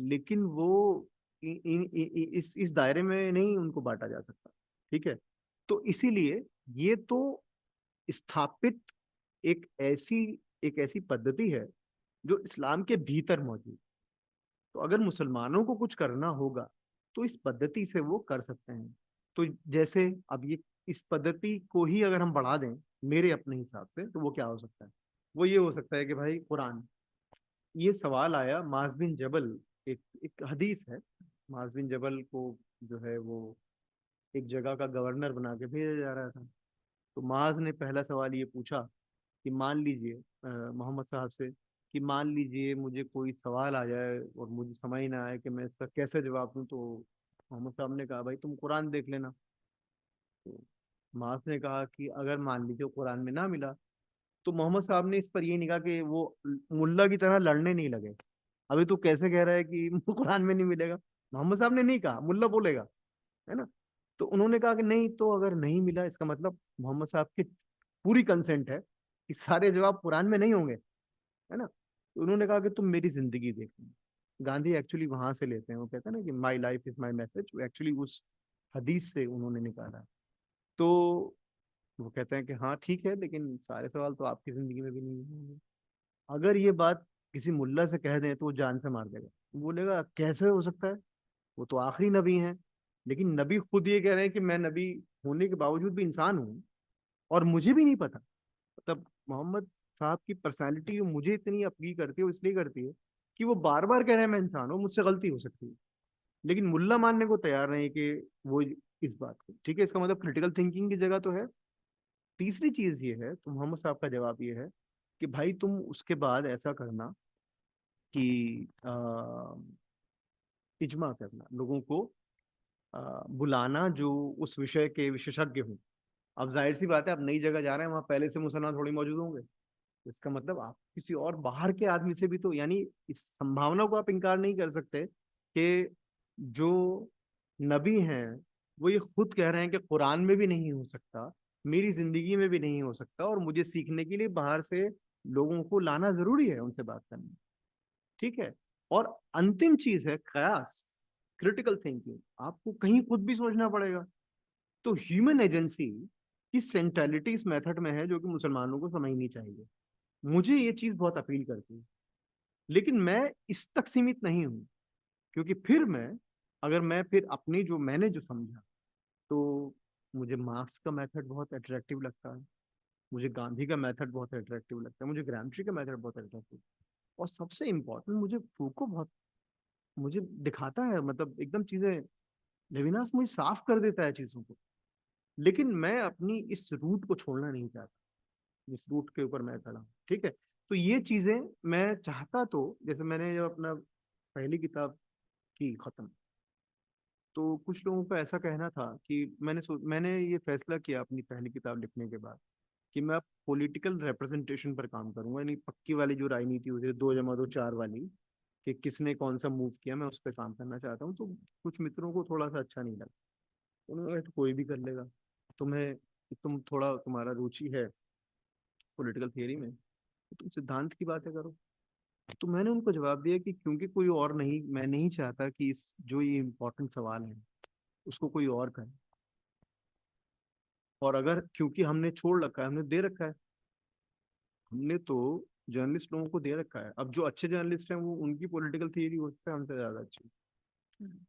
लेकिन वो इस दायरे में नहीं उनको बांटा जा सकता। ठीक है? तो इसीलिए ये तो स्थापित एक ऐसी एक ऐसी पद्धति है जो इस्लाम के भीतर मौजूद। तो अगर मुसलमानों को कुछ करना होगा तो इस पद्धति से वो कर सकते हैं। तो जैसे अब ये इस पद्धति को ही अगर हम बढ़ा दें मेरे अपने हिसाब से, तो वो क्या हो सकता है? वो ये हो सकता है कि भाई कुरान, ये सवाल आया माज बिन जबल, एक एक हदीस है। माज बिन जबल को जो है वो एक जगह का गवर्नर बना के भेजा जा रहा था। तो माज ने पहला सवाल ये पूछा कि मान लीजिए मोहम्मद साहब से, कि मान लीजिए मुझे कोई सवाल आ जाए और मुझे समझ ना आए कि मैं इसका कैसे जवाब दूं। तो मोहम्मद साहब ने कहा भाई तुम कुरान देख लेना। तो मास ने कहा कि अगर मान लीजिए कुरान में ना मिला, तो मोहम्मद साहब ने इस पर ये नहीं कहा कि वो मुल्ला की तरह लड़ने नहीं लगे। अभी तू कैसे कह रहा है कि कुरान में नहीं मिलेगा? मोहम्मद साहब ने नहीं कहा, मुल्ला बोलेगा, है ना? तो उन्होंने कहा कि नहीं, तो अगर नहीं मिला इसका मतलब मोहम्मद साहब की पूरी कंसेंट है कि सारे जवाब कुरान में नहीं होंगे, है ना? तो उन्होंने कहा कि तुम मेरी जिंदगी देखो। गांधी एक्चुअली वहां से लेते हैं, वो कहते हैं ना कि my life is my message, वो एक्चुअली उस हदीस से उन्होंने निकाला है। तो वो कहते हैं कि हाँ ठीक है, लेकिन सारे सवाल तो आपकी जिंदगी में भी नहीं होंगे। अगर ये बात किसी मुल्ला से कह दें तो वो जान से मार देगा। वो बोलेगा कैसे हो सकता है, वो तो आखिरी नबी हैं। लेकिन नबी खुद ये कह रहे हैं कि मैं नबी होने के बावजूद भी इंसान हूँ और मुझे भी नहीं पता। मतलब मोहम्मद साहब की पर्सनालिटी मुझे इतनी अपील करती है, वो इसलिए करती है कि वो बार बार कह रहे हैं मैं इंसान हूँ, मुझसे गलती हो सकती है। लेकिन मुल्ला मानने को तैयार नहीं कि वो इस बात को, ठीक है, इसका मतलब क्रिटिकल थिंकिंग की जगह तो है। तीसरी चीज ये है, तो मोहम्मद साहब का जवाब ये है कि भाई तुम उसके बाद ऐसा करना कि इजमा करना, लोगों को बुलाना जो उस विषय के विशेषज्ञ हों। अब जाहिर सी बात है, आप नई जगह जा रहे हैं, वहां पहले से मुसलमान थोड़ी मौजूद होंगे। इसका मतलब आप किसी और बाहर के आदमी से भी तो, यानी इस संभावना को आप इनकार नहीं कर सकते कि जो नबी हैं वो ये खुद कह रहे हैं कि कुरान में भी नहीं हो सकता, मेरी जिंदगी में भी नहीं हो सकता, और मुझे सीखने के लिए बाहर से लोगों को लाना जरूरी है, उनसे बात करनी। ठीक है? और अंतिम चीज है कयास, क्रिटिकल थिंकिंग। आपको कहीं खुद भी सोचना पड़ेगा। तो ह्यूमन एजेंसी इस सेंट्रलिटी इस मेथड में है जो कि मुसलमानों को समझनी चाहिए। मुझे ये चीज बहुत अपील करती है, लेकिन मैं इस तक सीमित नहीं हूँ, क्योंकि फिर मैं, अगर मैं फिर अपनी जो मैंने जो समझा, तो मुझे मार्क्स का मेथड बहुत अट्रैक्टिव लगता है, मुझे गांधी का मेथड बहुत अट्रैक्टिव लगता है, मुझे ग्रामशी का मेथड बहुत अट्रैक्टिव, और सबसे इम्पोर्टेंट मुझे फूको बहुत, मुझे दिखाता है, मतलब एकदम चीजें, लेविनास मुझे साफ कर देता है चीजों को। लेकिन मैं अपनी इस रूट को छोड़ना नहीं चाहता, जिस रूट के ऊपर मैं खड़ा हूँ, ठीक है। तो ये चीजें मैं चाहता, तो जैसे मैंने जब अपना पहली किताब की खत्म, तो कुछ लोगों का ऐसा कहना था कि मैंने ये फैसला किया अपनी पहली किताब लिखने के बाद कि मैं अब पॉलिटिकल रिप्रेजेंटेशन पर काम करूंगा, यानी पक्की वाली जो राजनीति होती है 2+2=4 वाली, कि किसने कौन सा मूव किया, मैं उस पर काम करना चाहता हूँ। तो कुछ मित्रों को थोड़ा सा अच्छा नहीं लगा, उन्होंने कहा तो कोई भी कर लेगा, तुम्हें, थोड़ा तुम्हारा रुचि है पॉलिटिकल थियरी में, तो तुम सिद्धांत की बातें करो। तो मैंने उनको जवाब दिया कि क्योंकि कोई और नहीं, मैं नहीं चाहता कि इस जो ये इम्पोर्टेंट सवाल है उसको कोई और करे, और अगर क्योंकि हमने छोड़ रखा है, हमने दे रखा है, हमने तो जर्नलिस्ट लोगों को दे रखा है, अब जो अच्छे जर्नलिस्ट हैं वो, उनकी पॉलिटिकल थियरी हो सकता है हमसे ज्यादा अच्छी।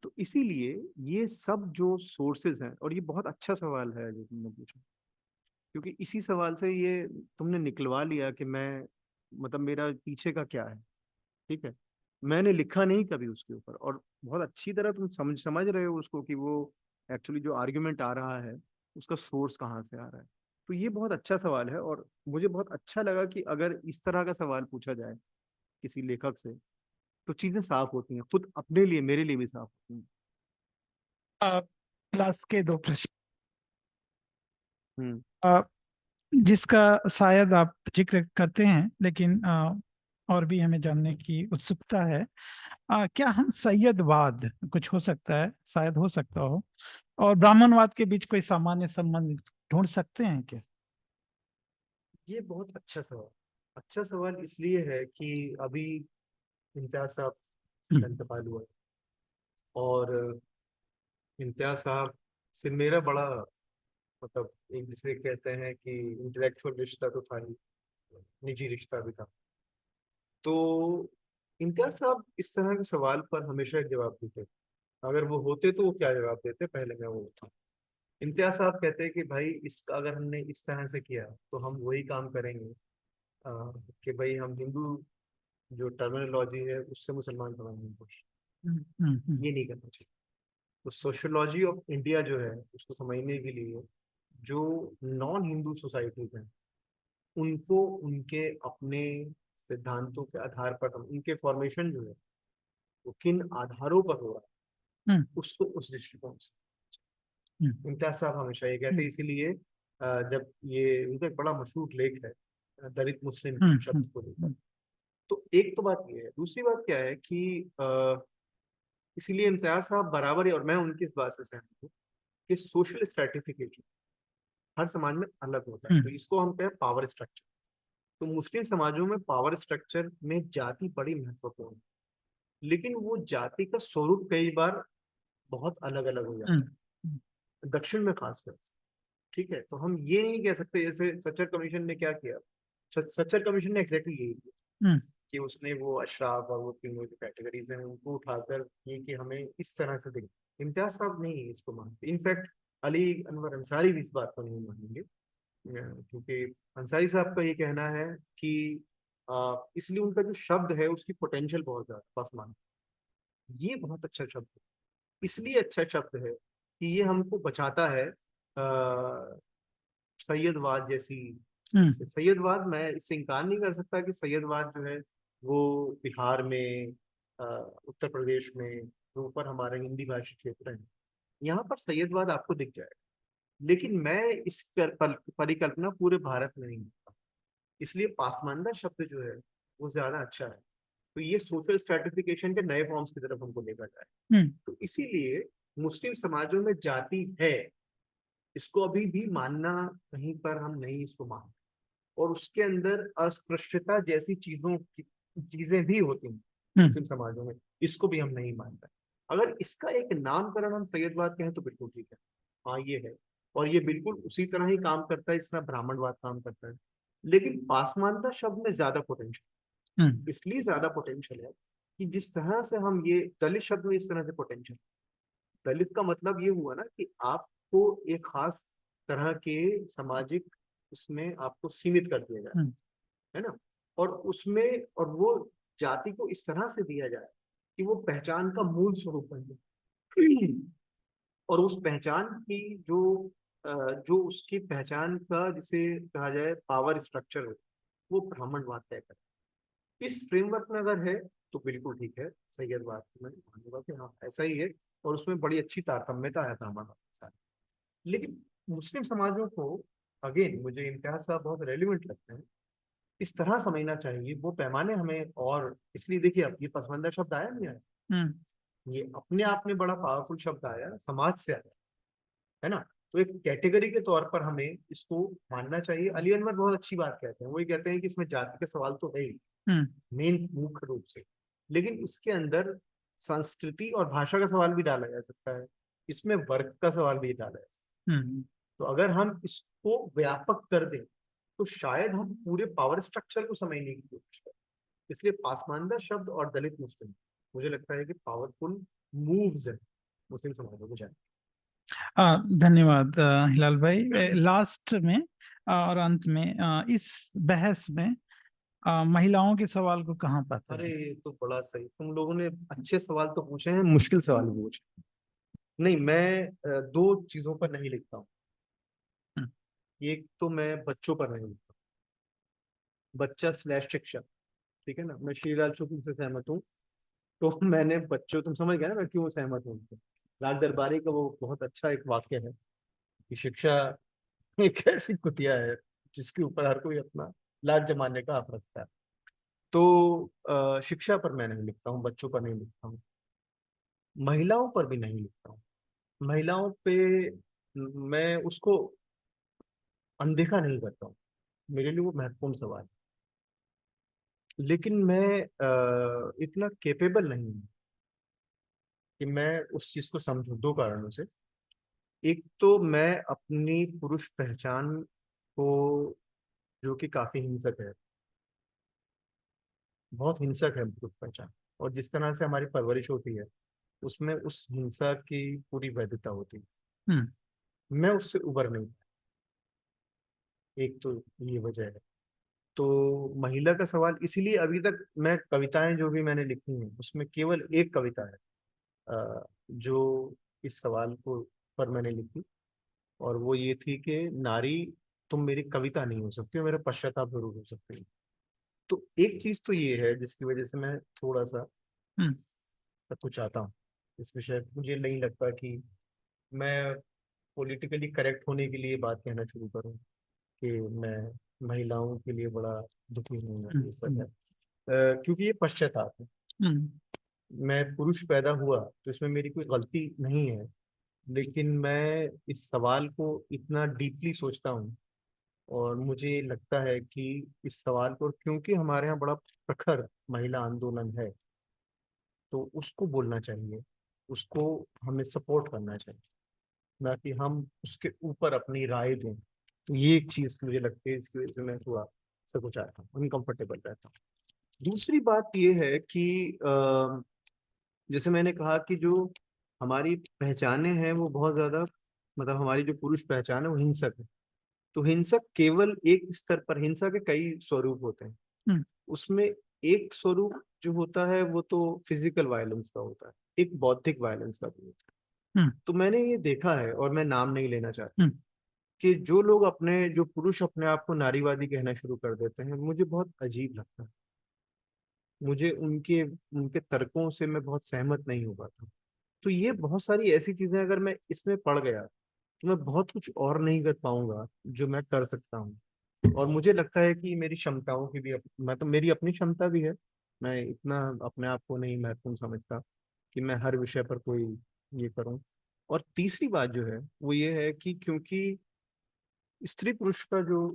तो इसीलिए ये सब जो सोर्सेज हैं, और ये बहुत अच्छा सवाल है जो तुमने पूछा, क्योंकि इसी सवाल से ये तुमने निकलवा लिया कि मैं, मतलब मेरा पीछे का क्या है, ठीक है। मैंने लिखा नहीं कभी उसके ऊपर, और बहुत अच्छी तरह तुम समझ रहे हो उसको, कि वो एक्चुअली जो आर्ग्यूमेंट आ रहा है उसका सोर्स कहाँ से आ रहा है। तो ये बहुत अच्छा सवाल है, और मुझे बहुत अच्छा लगा कि अगर इस तरह का सवाल पूछा जाए किसी लेखक से, तो चीजें साफ होती हैं, खुद अपने लिए, मेरे लिए भी साफ होती हैं।
क्लास के दो प्रश्न,
हम्म।
अ, जिसका शायद आप जिक्र करते हैं, लेकिन और भी हमें जानने की उत्सुकता है। क्या हम सैयदवाद, कुछ हो सकता है, शायद हो सकता हो, और ब्राह्मणवाद के बीच कोई सामान्य संबंध ढूंढ सकते हैं क्या?
ये बहुत अच्छा सवाल इसलिए है कि अभी इम्तियाज साहब का
हम्म,
इंतकाल हुआ, और इम्तियाज साहब से मेरा बड़ा, मतलब एक जिसे कहते हैं कि इंटेलेक्चुअल रिश्ता तो था ही, निजी रिश्ता भी था। तो इम्तियाज साहब इस तरह के सवाल पर हमेशा एक जवाब देते थे। अगर वो होते तो वो क्या जवाब देते, पहले मैं वो था। इम्तियाज साहब कहते हैं कि भाई, इसका अगर हमने इस तरह से किया तो हम वही काम करेंगे, कि भाई हम हिंदू जो टर्मिनोलॉजी है उससे मुसलमान समझने की कोशिश,
हम्म, हम्म,
ये नहीं करना चाहिए। तो सोशियोलॉजी ऑफ इंडिया जो है उसको समझने के लिए जो नॉन हिंदू सोसाइटीज हैं, उनको उनके अपने सिद्धांतों के आधार पर उनके फॉर्मेशन जो है वो किन आधारों पर हो रहा है,
हम्म,
उसको उस दृष्टिकोण से।
हम्म,
इम्तियाज साहब हमेशा ये कहते
हम्म,
हैं, इसीलिए जब ये उनका एक बड़ा मशहूर लेख है दलित मुस्लिम
हम्म,
शब्द को लेकर। तो एक तो बात ये है, दूसरी बात क्या है कि इसीलिए इम्तियाज साहब बराबर ही, और मैं उनकी इस बात से सहमत हूँ कि सोशल स्ट्रेटिफिकेशन हर समाज में अलग होता है, तो
हम्म,
इसको हम कहें पावर स्ट्रक्चर। तो मुस्लिम समाजों में पावर स्ट्रक्चर में जाति बड़ी महत्वपूर्ण है, लेकिन वो जाति का स्वरूप कई बार बहुत अलग अलग हो
हम्म,
जाता है, दक्षिण में खासकर। ठीक है, तो हम ये नहीं कह सकते, जैसे सच्चर कमीशन ने क्या किया, सच्चर कमीशन ने एग्जैक्टली यही किया
हम्म,
कि उसने वो अशराफ और वो तीनों जो कैटेगरीज हैं उनको उठाकर ये कि हमें इस तरह से देखें। इम्तियाज साहब नहीं इसको मानते, इनफैक्ट अली अनवर अंसारी भी इस बात को नहीं मानेंगे, क्योंकि अंसारी साहब का ये कहना है कि इसलिए उनका जो शब्द है उसकी पोटेंशियल बहुत ज्यादा बस मान, ये बहुत अच्छा शब्द है, इसलिए अच्छा शब्द है कि ये हमको बचाता है सैयदवाद जैसी चीज
हम्म,
से। सैयदवाद, मैं इससे इनकार नहीं कर सकता कि सैयदवाद जो है वो बिहार में, अ, उत्तर प्रदेश में, जो ऊपर हमारे हिंदी भाषी क्षेत्र है, यहाँ पर सैयदवाद आपको दिख जाएगा। लेकिन मैं इस परिकल्पना पूरे भारत में नहीं देखता, इसलिए पासमानदा शब्द जो है वो ज्यादा अच्छा है। तो ये सोशल स्ट्रेटिफिकेशन के नए फॉर्म्स की तरफ हमको लेकर जाए।
हम्म,
तो इसीलिए मुस्लिम समाजों में जाति है, इसको अभी भी मानना, कहीं पर हम नहीं इसको मानते, और उसके अंदर अस्पृश्यता जैसी चीजें भी होती हैं
हम्म,
मुस्लिम समाजों में, इसको भी हम नहीं मानते। अगर इसका एक नामकरण हम सैयदवाद कहें तो बिल्कुल ठीक है, हाँ ये है।
और ये बिल्कुल उसी तरह ही काम करता है जिस तरह ब्राह्मणवाद काम करता है। लेकिन पासमानता शब्द में ज्यादा पोटेंशियल, इसलिए ज्यादा पोटेंशियल है कि जिस तरह से हम ये दलित शब्द में इस तरह से पोटेंशियल, दलित का मतलब ये हुआ ना कि आपको एक खास तरह के सामाजिक उसमें आपको सीमित कर दिया जाए, है ना, और उसमें और वो जाति को इस तरह से दिया जाए कि वो पहचान का मूल स्वरूप बन जाए, और उस पहचान की जो उसकी पहचान का जिसे कहा जाए पावर स्ट्रक्चर है, वो ब्राह्मणवाद तय करे। इस फ्रेमवर्क में अगर है तो बिल्कुल ठीक है, सही है, बात मैं मानूंगा कि हाँ ऐसा ही है, और उसमें बड़ी अच्छी तारतम्यता है ब्राह्मणवाद के साथ। लेकिन मुस्लिम समाजों को अगेन मुझे इनका सब बहुत रेलिवेंट लगता है, इस तरह समझना चाहिए वो पैमाने हमें, और इसलिए देखिए अब ये पसमानदा शब्द आया नहीं आया, ये अपने आप में बड़ा पावरफुल शब्द आया, समाज से आया, है ना। तो एक कैटेगरी के तौर पर हमें इसको मानना चाहिए। अली अनवर बहुत अच्छी बात कहते हैं, वो ये कहते हैं कि इसमें जाति का सवाल तो है ही मेन मुख्य रूप से, लेकिन इसके अंदर संस्कृति और भाषा का सवाल भी डाला जा सकता है, इसमें वर्ग का सवाल भी डाला जा सकता है। तो अगर हम इसको व्यापक कर दें तो शायद हम पूरे पावर स्ट्रक्चर को समझने की कोशिश करें। इसलिए पासमानदा शब्द और दलित मुस्लिम मुझे लगता है कि पावरफुल मूव्स है मुस्लिम समाजों को जाने।
धन्यवाद हिलाल भाई। लास्ट में और अंत में इस बहस में महिलाओं के सवाल को कहाँ पाते
अरे
हैं?
ये तो बड़ा सही, तुम लोगों ने अच्छे सवाल तो पूछे हैं, मुश्किल सवाल भी पूछे। नहीं, मैं दो चीजों पर नहीं लिखता हूँ। एक तो मैं बच्चों पर नहीं लिखता, बच्चा स्लैश शिक्षक, ठीक है ना, मैं श्रीलाल शुक्ल से सहमत हूँ। तो मैंने बच्चों, तुम समझ गए ना मैं क्यों सहमत हूँ। राग दरबारी का वो बहुत अच्छा एक वाक्य है कि शिक्षा एक ऐसी कुतिया है जिसके ऊपर हर कोई अपना लाज जमाने का हक रखता है। तो शिक्षा पर मैं नहीं लिखता हूँ, बच्चों पर नहीं लिखता हूँ, महिलाओं पर भी नहीं लिखता हूँ। महिलाओं पे मैं उसको अनदेखा नहीं करता हूँ, मेरे लिए वो महत्वपूर्ण सवाल है। लेकिन मैं इतना केपेबल नहीं हूँ कि मैं उस चीज को समझूं, दो कारणों से। एक तो मैं अपनी पुरुष पहचान को, जो कि काफी हिंसक है, बहुत हिंसक है पुरुष पहचान, और जिस तरह से हमारी परवरिश होती है उसमें उस हिंसा की पूरी वैधता होती है, मैं उससे उबर नहीं पाया। एक तो ये वजह है। तो महिला का सवाल, इसीलिए अभी तक मैं कविताएं जो भी मैंने लिखी हैं उसमें केवल एक कविता है जो इस सवाल को पर मैंने लिखी, और वो ये थी कि नारी तुम मेरी कविता नहीं हो सकती हो, मेरा पश्चाताप जरूर हो सकती है। तो एक चीज तो ये है जिसकी वजह से मैं थोड़ा सा सब कुछ चाहता हूँ इस विषय पे। मुझे नहीं लगता कि मैं पॉलिटिकली करेक्ट होने के लिए बात कहना शुरू करूँ कि मैं महिलाओं के लिए बड़ा दुखी हूँ, ये सब है। क्योंकि ये पश्चाताप है। मैं पुरुष पैदा हुआ तो इसमें मेरी कोई गलती नहीं है, लेकिन मैं इस सवाल को इतना डीपली सोचता हूँ, और मुझे लगता है कि इस सवाल को, क्योंकि हमारे यहाँ बड़ा प्रखर महिला आंदोलन है, तो उसको बोलना चाहिए, उसको हमें सपोर्ट करना चाहिए, ना कि हम उसके ऊपर अपनी राय दें। तो ये एक चीज मुझे लगती है, इसकी वजह से मैं थोड़ा सकुचाता हूँ, अनकंफर्टेबल रहता हूँ। दूसरी बात ये है कि जैसे मैंने कहा कि जो हमारी पहचाने हैं वो बहुत ज्यादा, मतलब हमारी जो पुरुष पहचान है वो हिंसक है। तो हिंसक केवल एक स्तर पर, हिंसा के कई स्वरूप होते हैं, उसमें एक स्वरूप जो होता है वो तो फिजिकल वायलेंस का होता है, एक बौद्धिक वायलेंस का भी होता है। तो मैंने ये देखा है, और मैं नाम नहीं लेना चाहता, कि जो लोग अपने, जो पुरुष अपने आप को नारीवादी कहना शुरू कर देते हैं, मुझे बहुत अजीब लगता है। मुझे उनके उनके तर्कों से मैं बहुत सहमत नहीं हो पाता। तो ये बहुत सारी ऐसी चीजें, अगर मैं इसमें पड़ गया तो मैं बहुत कुछ और नहीं कर पाऊंगा जो मैं कर सकता हूँ। और मुझे लगता है कि मेरी क्षमताओं की भी मैं तो, मेरी अपनी क्षमता भी है, मैं इतना अपने आप को नहीं महत्वपूर्ण समझता कि मैं हर विषय पर कोई ये करूं। और तीसरी बात जो है वो ये है कि क्योंकि स्त्री पुरुष का जो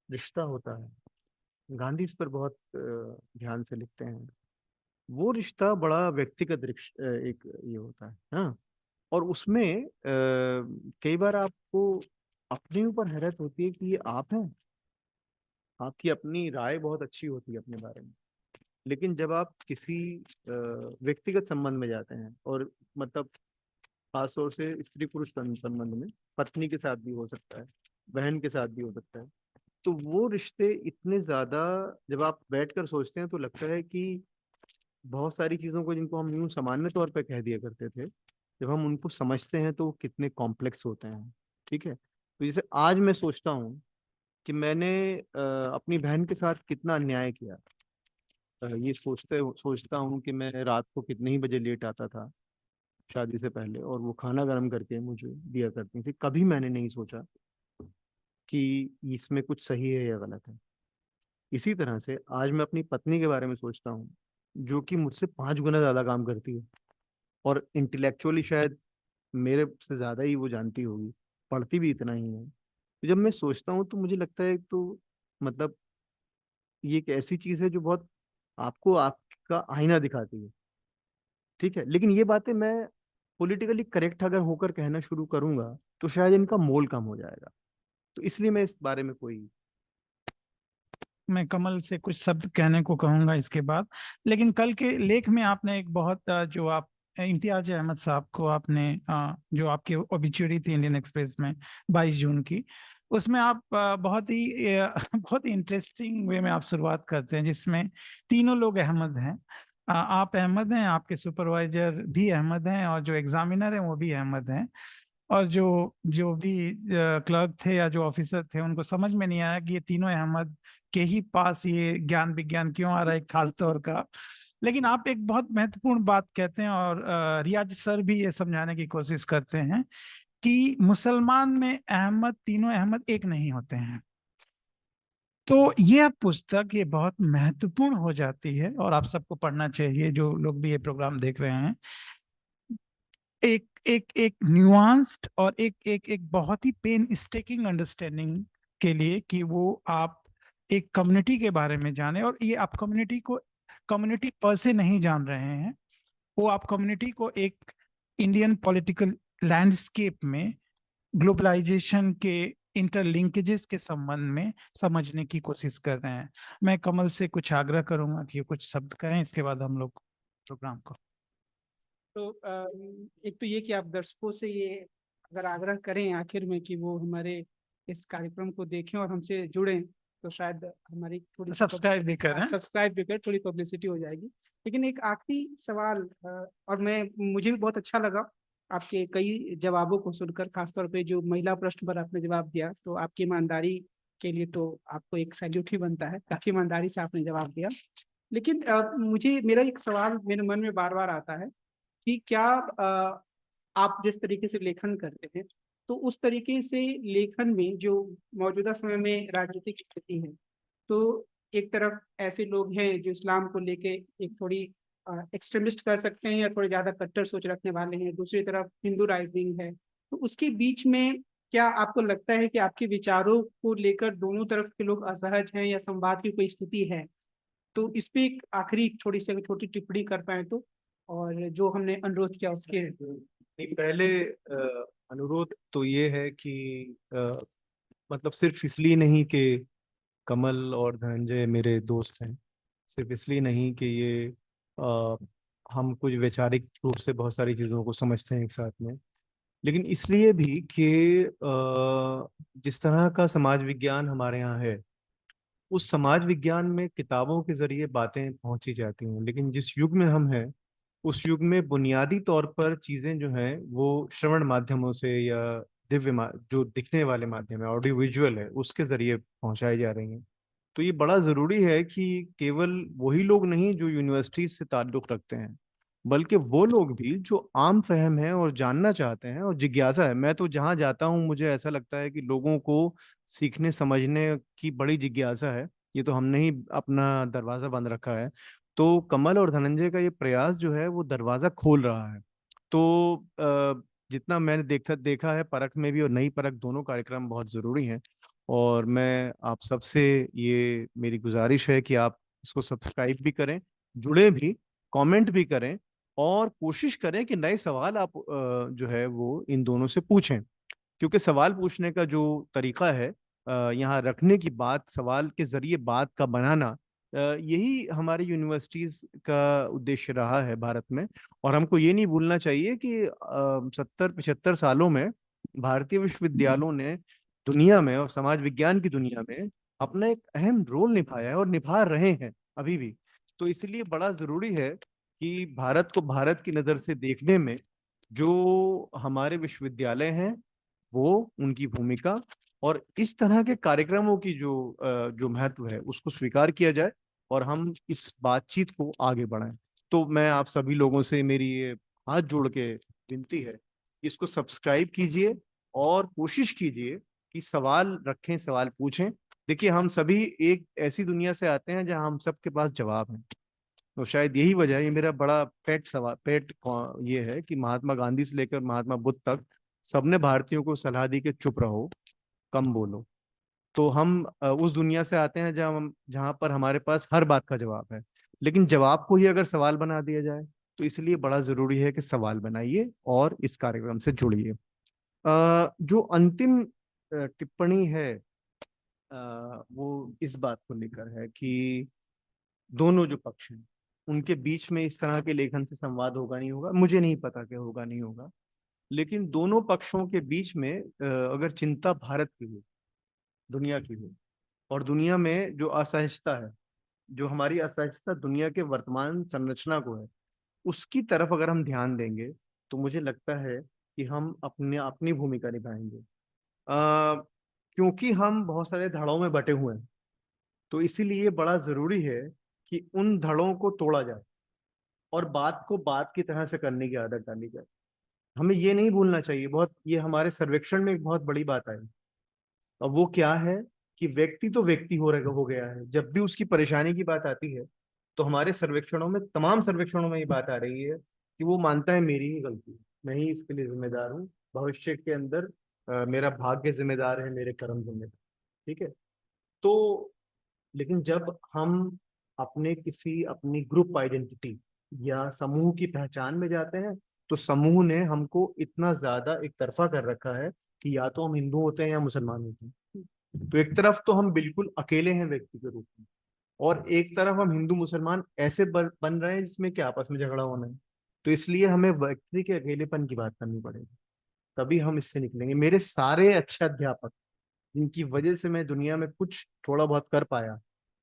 रिश्ता होता है, गांधी इस पर बहुत ध्यान से लिखते हैं, वो रिश्ता बड़ा व्यक्तिगत एक ये होता है, हाँ। और उसमें कई बार आपको
अपने ऊपर हैरत होती है कि ये आप हैं। आपकी अपनी राय बहुत अच्छी होती है अपने बारे में, लेकिन जब आप किसी व्यक्तिगत संबंध में जाते हैं, और मतलब खासतौर से स्त्री पुरुष संबंध में, पत्नी के साथ भी हो सकता है, बहन के साथ भी हो सकता है, तो वो रिश्ते इतने ज्यादा, जब आप बैठकर सोचते हैं तो लगता है कि बहुत सारी चीजों को जिनको हम यूं सामान्य तौर पे कह दिया करते थे, जब हम उनको समझते हैं तो वो कितने कॉम्प्लेक्स होते हैं। ठीक है, तो जैसे आज मैं सोचता हूँ कि मैंने अपनी बहन के साथ कितना अन्याय किया। ये सोचता हूँ कि मैं रात को कितने ही बजे लेट आता था शादी से पहले, और वो खाना गर्म करके मुझे दिया करती थी। कभी मैंने नहीं सोचा कि इसमें कुछ सही है या गलत है। इसी तरह से आज मैं अपनी पत्नी के बारे में सोचता हूँ, जो कि मुझसे 5 गुना ज्यादा काम करती है, और इंटेलेक्चुअली शायद मेरे से ज्यादा ही वो जानती होगी, पढ़ती भी इतना ही है। तो जब मैं सोचता हूँ तो मुझे लगता है, तो मतलब ये एक ऐसी चीज है जो बहुत आपको आपका आईना दिखाती है। ठीक है, लेकिन ये बातें मैं पॉलिटिकली करेक्ट अगर होकर कहना शुरू करूंगा तो शायद इनका मोल कम हो जाएगा, तो इसलिए मैं इस बारे में कोई।
मैं कमल से कुछ शब्द कहने को कहूंगा इसके बाद। लेकिन कल के लेख में आपने एक बहुत जो आप इम्तियाज अहमद साहब को आपने जो आपकी ओबिचुरी थी इंडियन एक्सप्रेस में 22 जून की, उसमें आप बहुत ही बहुत ही इंटरेस्टिंग वे में आप शुरुआत करते हैं, जिसमें तीनों लोग अहमद हैं। आप अहमद हैं, आपके सुपरवाइजर भी अहमद हैं, और जो एग्जामिनर हैं वो भी अहमद हैं। और जो जो भी क्लर्क थे या जो ऑफिसर थे, उनको समझ में नहीं आया कि ये तीनों अहमद के ही पास ये ज्ञान विज्ञान क्यों आ रहा है खास तौर का। लेकिन आप एक बहुत महत्वपूर्ण बात कहते हैं, और रियाज सर भी ये समझाने की कोशिश करते हैं कि मुसलमान में अहमद, तीनों अहमद एक नहीं होते हैं। तो ये पुस्तक ये बहुत महत्वपूर्ण हो जाती है, और आप सबको पढ़ना चाहिए जो लोग भी ये प्रोग्राम देख रहे हैं। एक एक एक न्यूआंस्ड और एक एक एक बहुत ही पेन स्टेकिंग अंडरस्टैंडिंग के लिए, कि वो आप एक कम्युनिटी के बारे में जाने, और ये आप कम्युनिटी को कम्युनिटी पर से नहीं जान रहे हैं, वो आप कम्युनिटी को एक इंडियन पॉलिटिकल लैंडस्केप में ग्लोबलाइजेशन के इंटरलिंकेजेस के संबंध में समझने की कोशिश कर रहे हैं। मैं कमल से कुछ आग्रह करूंगा कि कुछ शब्द कहें, इसके बाद हम लोग प्रोग्राम को।
तो एक तो ये कि आप दर्शकों से ये अगर आग्रह करें आखिर में कि वो हमारे इस कार्यक्रम को देखें और हमसे जुड़ें, तो शायद हमारी थोड़ी
सब्सक्राइब भी करें।
सब्सक्राइब भी करें, थोड़ी पब्लिसिटी हो जाएगी। लेकिन एक आखिरी सवाल, और मुझे भी बहुत अच्छा लगा आपके कई जवाबों को सुनकर, खासतौर पे जो महिला प्रश्न पर आपने जवाब दिया, तो आपकी ईमानदारी के लिए तो आपको एक सैल्यूट ही बनता है, काफी ईमानदारी से आपने जवाब दिया। लेकिन मेरा एक सवाल मेरे मन में बार बार आता है कि क्या आप जिस तरीके से लेखन करते हैं, तो उस तरीके से लेखन में जो मौजूदा समय में राजनीतिक स्थिति है, तो एक तरफ ऐसे लोग हैं जो इस्लाम को लेके एक थोड़ी एक्सट्रीमिस्ट कर सकते हैं या थोड़ी ज्यादा कट्टर सोच रखने वाले हैं, दूसरी तरफ हिंदू राइट विंग है, तो उसके बीच में क्या आपको लगता है कि आपके विचारों को लेकर दोनों तरफ के लोग असहज हैं या संवाद की कोई स्थिति है? तो इस पे एक आखिरी थोड़ी सी अगर छोटी टिप्पणी कर पाए तो, और जो हमने अनुरोध किया उसके।
पहले अनुरोध तो ये है कि मतलब सिर्फ इसलिए नहीं कि कमल और धनंजय मेरे दोस्त हैं, सिर्फ इसलिए नहीं कि ये अ, हम कुछ वैचारिक रूप से बहुत सारी चीज़ों को समझते हैं एक साथ में, लेकिन इसलिए भी कि जिस तरह का समाज विज्ञान हमारे यहाँ है, उस समाज विज्ञान में किताबों के जरिए बातें पहुंची जाती हैं, लेकिन जिस युग में हम हैं उस युग में बुनियादी तौर पर चीजें जो हैं वो श्रवण माध्यमों से या जो दिखने वाले माध्यम है, ऑडियो विजुअल है, उसके जरिए पहुंचाई जा रही हैं। तो ये बड़ा जरूरी है कि केवल वही लोग नहीं जो यूनिवर्सिटी से ताल्लुक रखते हैं, बल्कि वो लोग भी जो आम फहम है और जानना चाहते हैं और जिज्ञासा है। मैं तो जहाँ जाता हूँ मुझे ऐसा लगता है कि लोगों को सीखने समझने की बड़ी जिज्ञासा है, ये तो हमने ही अपना दरवाजा बंद रखा है। तो कमल और धनंजय का ये प्रयास जो है वो दरवाजा खोल रहा है। तो जितना मैंने देखा है, परख में भी और नई परख, दोनों कार्यक्रम बहुत ज़रूरी हैं। और मैं आप सबसे ये मेरी गुजारिश है कि आप इसको सब्सक्राइब भी करें, जुड़े भी, कमेंट भी करें, और कोशिश करें कि नए सवाल आप जो है वो इन दोनों से पूछें। क्योंकि सवाल पूछने का जो तरीका है, यहाँ रखने की बात, सवाल के जरिए बात का बनाना, यही हमारी यूनिवर्सिटीज का उद्देश्य रहा है भारत में। और हमको ये नहीं भूलना चाहिए कि 70-75 सालों में भारतीय विश्वविद्यालयों ने दुनिया में और समाज विज्ञान की दुनिया में अपना एक अहम रोल निभाया है और निभा रहे हैं अभी भी। तो इसलिए बड़ा जरूरी है कि भारत को भारत की नज़र से देखने में जो हमारे विश्वविद्यालय हैं वो, उनकी भूमिका और इस तरह के कार्यक्रमों की जो महत्व है उसको स्वीकार किया जाए और हम इस बातचीत को आगे बढ़ाएं। तो मैं आप सभी लोगों से मेरी ये हाथ जोड़ के विनती है, इसको सब्सक्राइब कीजिए और कोशिश कीजिए कि सवाल रखें, सवाल पूछें। देखिए, हम सभी एक ऐसी दुनिया से आते हैं जहां हम सबके पास जवाब हैं। तो शायद यही वजह है, ये मेरा बड़ा पेट सवाल, ये है कि महात्मा गांधी से लेकर महात्मा बुद्ध तक सबने भारतीयों को सलाह दी कि चुप रहो, कम बोलो। तो हम उस दुनिया से आते हैं जहाँ पर हमारे पास हर बात का जवाब है, लेकिन जवाब को ही अगर सवाल बना दिया जाए तो इसलिए बड़ा जरूरी है कि सवाल बनाइए और इस कार्यक्रम से जुड़िए। जो अंतिम टिप्पणी है वो इस बात को लेकर है कि दोनों जो पक्ष हैं उनके बीच में इस तरह के लेखन से संवाद होगा नहीं होगा, मुझे नहीं पता कि होगा नहीं होगा, लेकिन दोनों पक्षों के बीच में अगर चिंता भारत की हो, दुनिया की हो, और दुनिया में जो असहजता है, जो हमारी असहजता दुनिया के वर्तमान संरचना को है, उसकी तरफ अगर हम ध्यान देंगे तो मुझे लगता है कि हम अपनी भूमिका निभाएंगे। क्योंकि हम बहुत सारे धड़ों में बटे हुए हैं, तो इसीलिए बड़ा जरूरी है कि उन धड़ों को तोड़ा जाए और बात को बात की तरह से करने की आदत डाली जाए। हमें ये नहीं भूलना चाहिए, बहुत ये हमारे सर्वेक्षण में एक बहुत बड़ी बात आई, और वो क्या है कि व्यक्ति तो व्यक्ति हो गया है। जब भी उसकी परेशानी की बात आती है तो हमारे सर्वेक्षणों में, तमाम सर्वेक्षणों में ये बात आ रही है कि वो मानता है मेरी ही गलती, मैं ही इसके लिए जिम्मेदार हूँ, भविष्य के अंदर मेरा भाग्य जिम्मेदार है, मेरे कर्म जिम्मेदार। ठीक है, तो लेकिन जब हम अपनी ग्रुप आइडेंटिटी या समूह की पहचान में जाते हैं तो समूह ने हमको इतना ज्यादा एक तरफा कर रखा है कि या तो हम हिंदू होते हैं या मुसलमान होते हैं। तो एक तरफ तो हम बिल्कुल अकेले हैं व्यक्ति के रूप में, और एक तरफ हम हिंदू मुसलमान ऐसे बन रहे हैं जिसमें कि आपस में झगड़ा होना है। तो इसलिए हमें व्यक्ति के अकेलेपन की बात करनी पड़ेगी, तभी हम इससे निकलेंगे। मेरे सारे अच्छे अध्यापक जिनकी वजह से मैं दुनिया में कुछ थोड़ा बहुत कर पाया,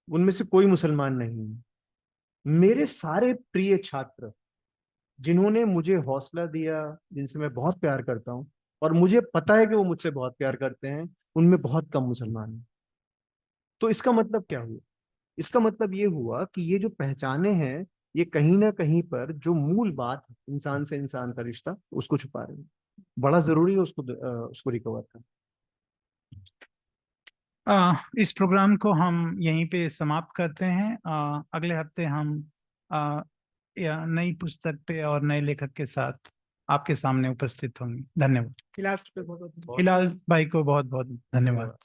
उनमें से कोई मुसलमान नहीं है। मेरे सारे प्रिय छात्र जिन्होंने मुझे हौसला दिया, जिनसे मैं बहुत प्यार करता हूँ और मुझे पता है कि वो मुझसे बहुत प्यार करते हैं, उनमें बहुत कम मुसलमान हैं। तो इसका मतलब क्या हुआ? इसका मतलब ये हुआ कि ये जो पहचाने हैं, ये कहीं ना कहीं पर जो मूल बात इंसान से इंसान का रिश्ता, उसको छुपा रहे हैं। बड़ा जरूरी है उसको रिकवर करना।
इस प्रोग्राम को हम यहीं पे समाप्त करते हैं। अगले हफ्ते हम या नई पुस्तक पे और नए लेखक के साथ आपके सामने उपस्थित होंगे। धन्यवाद।
हिलाल भाई को बहुत बहुत
धन्यवाद।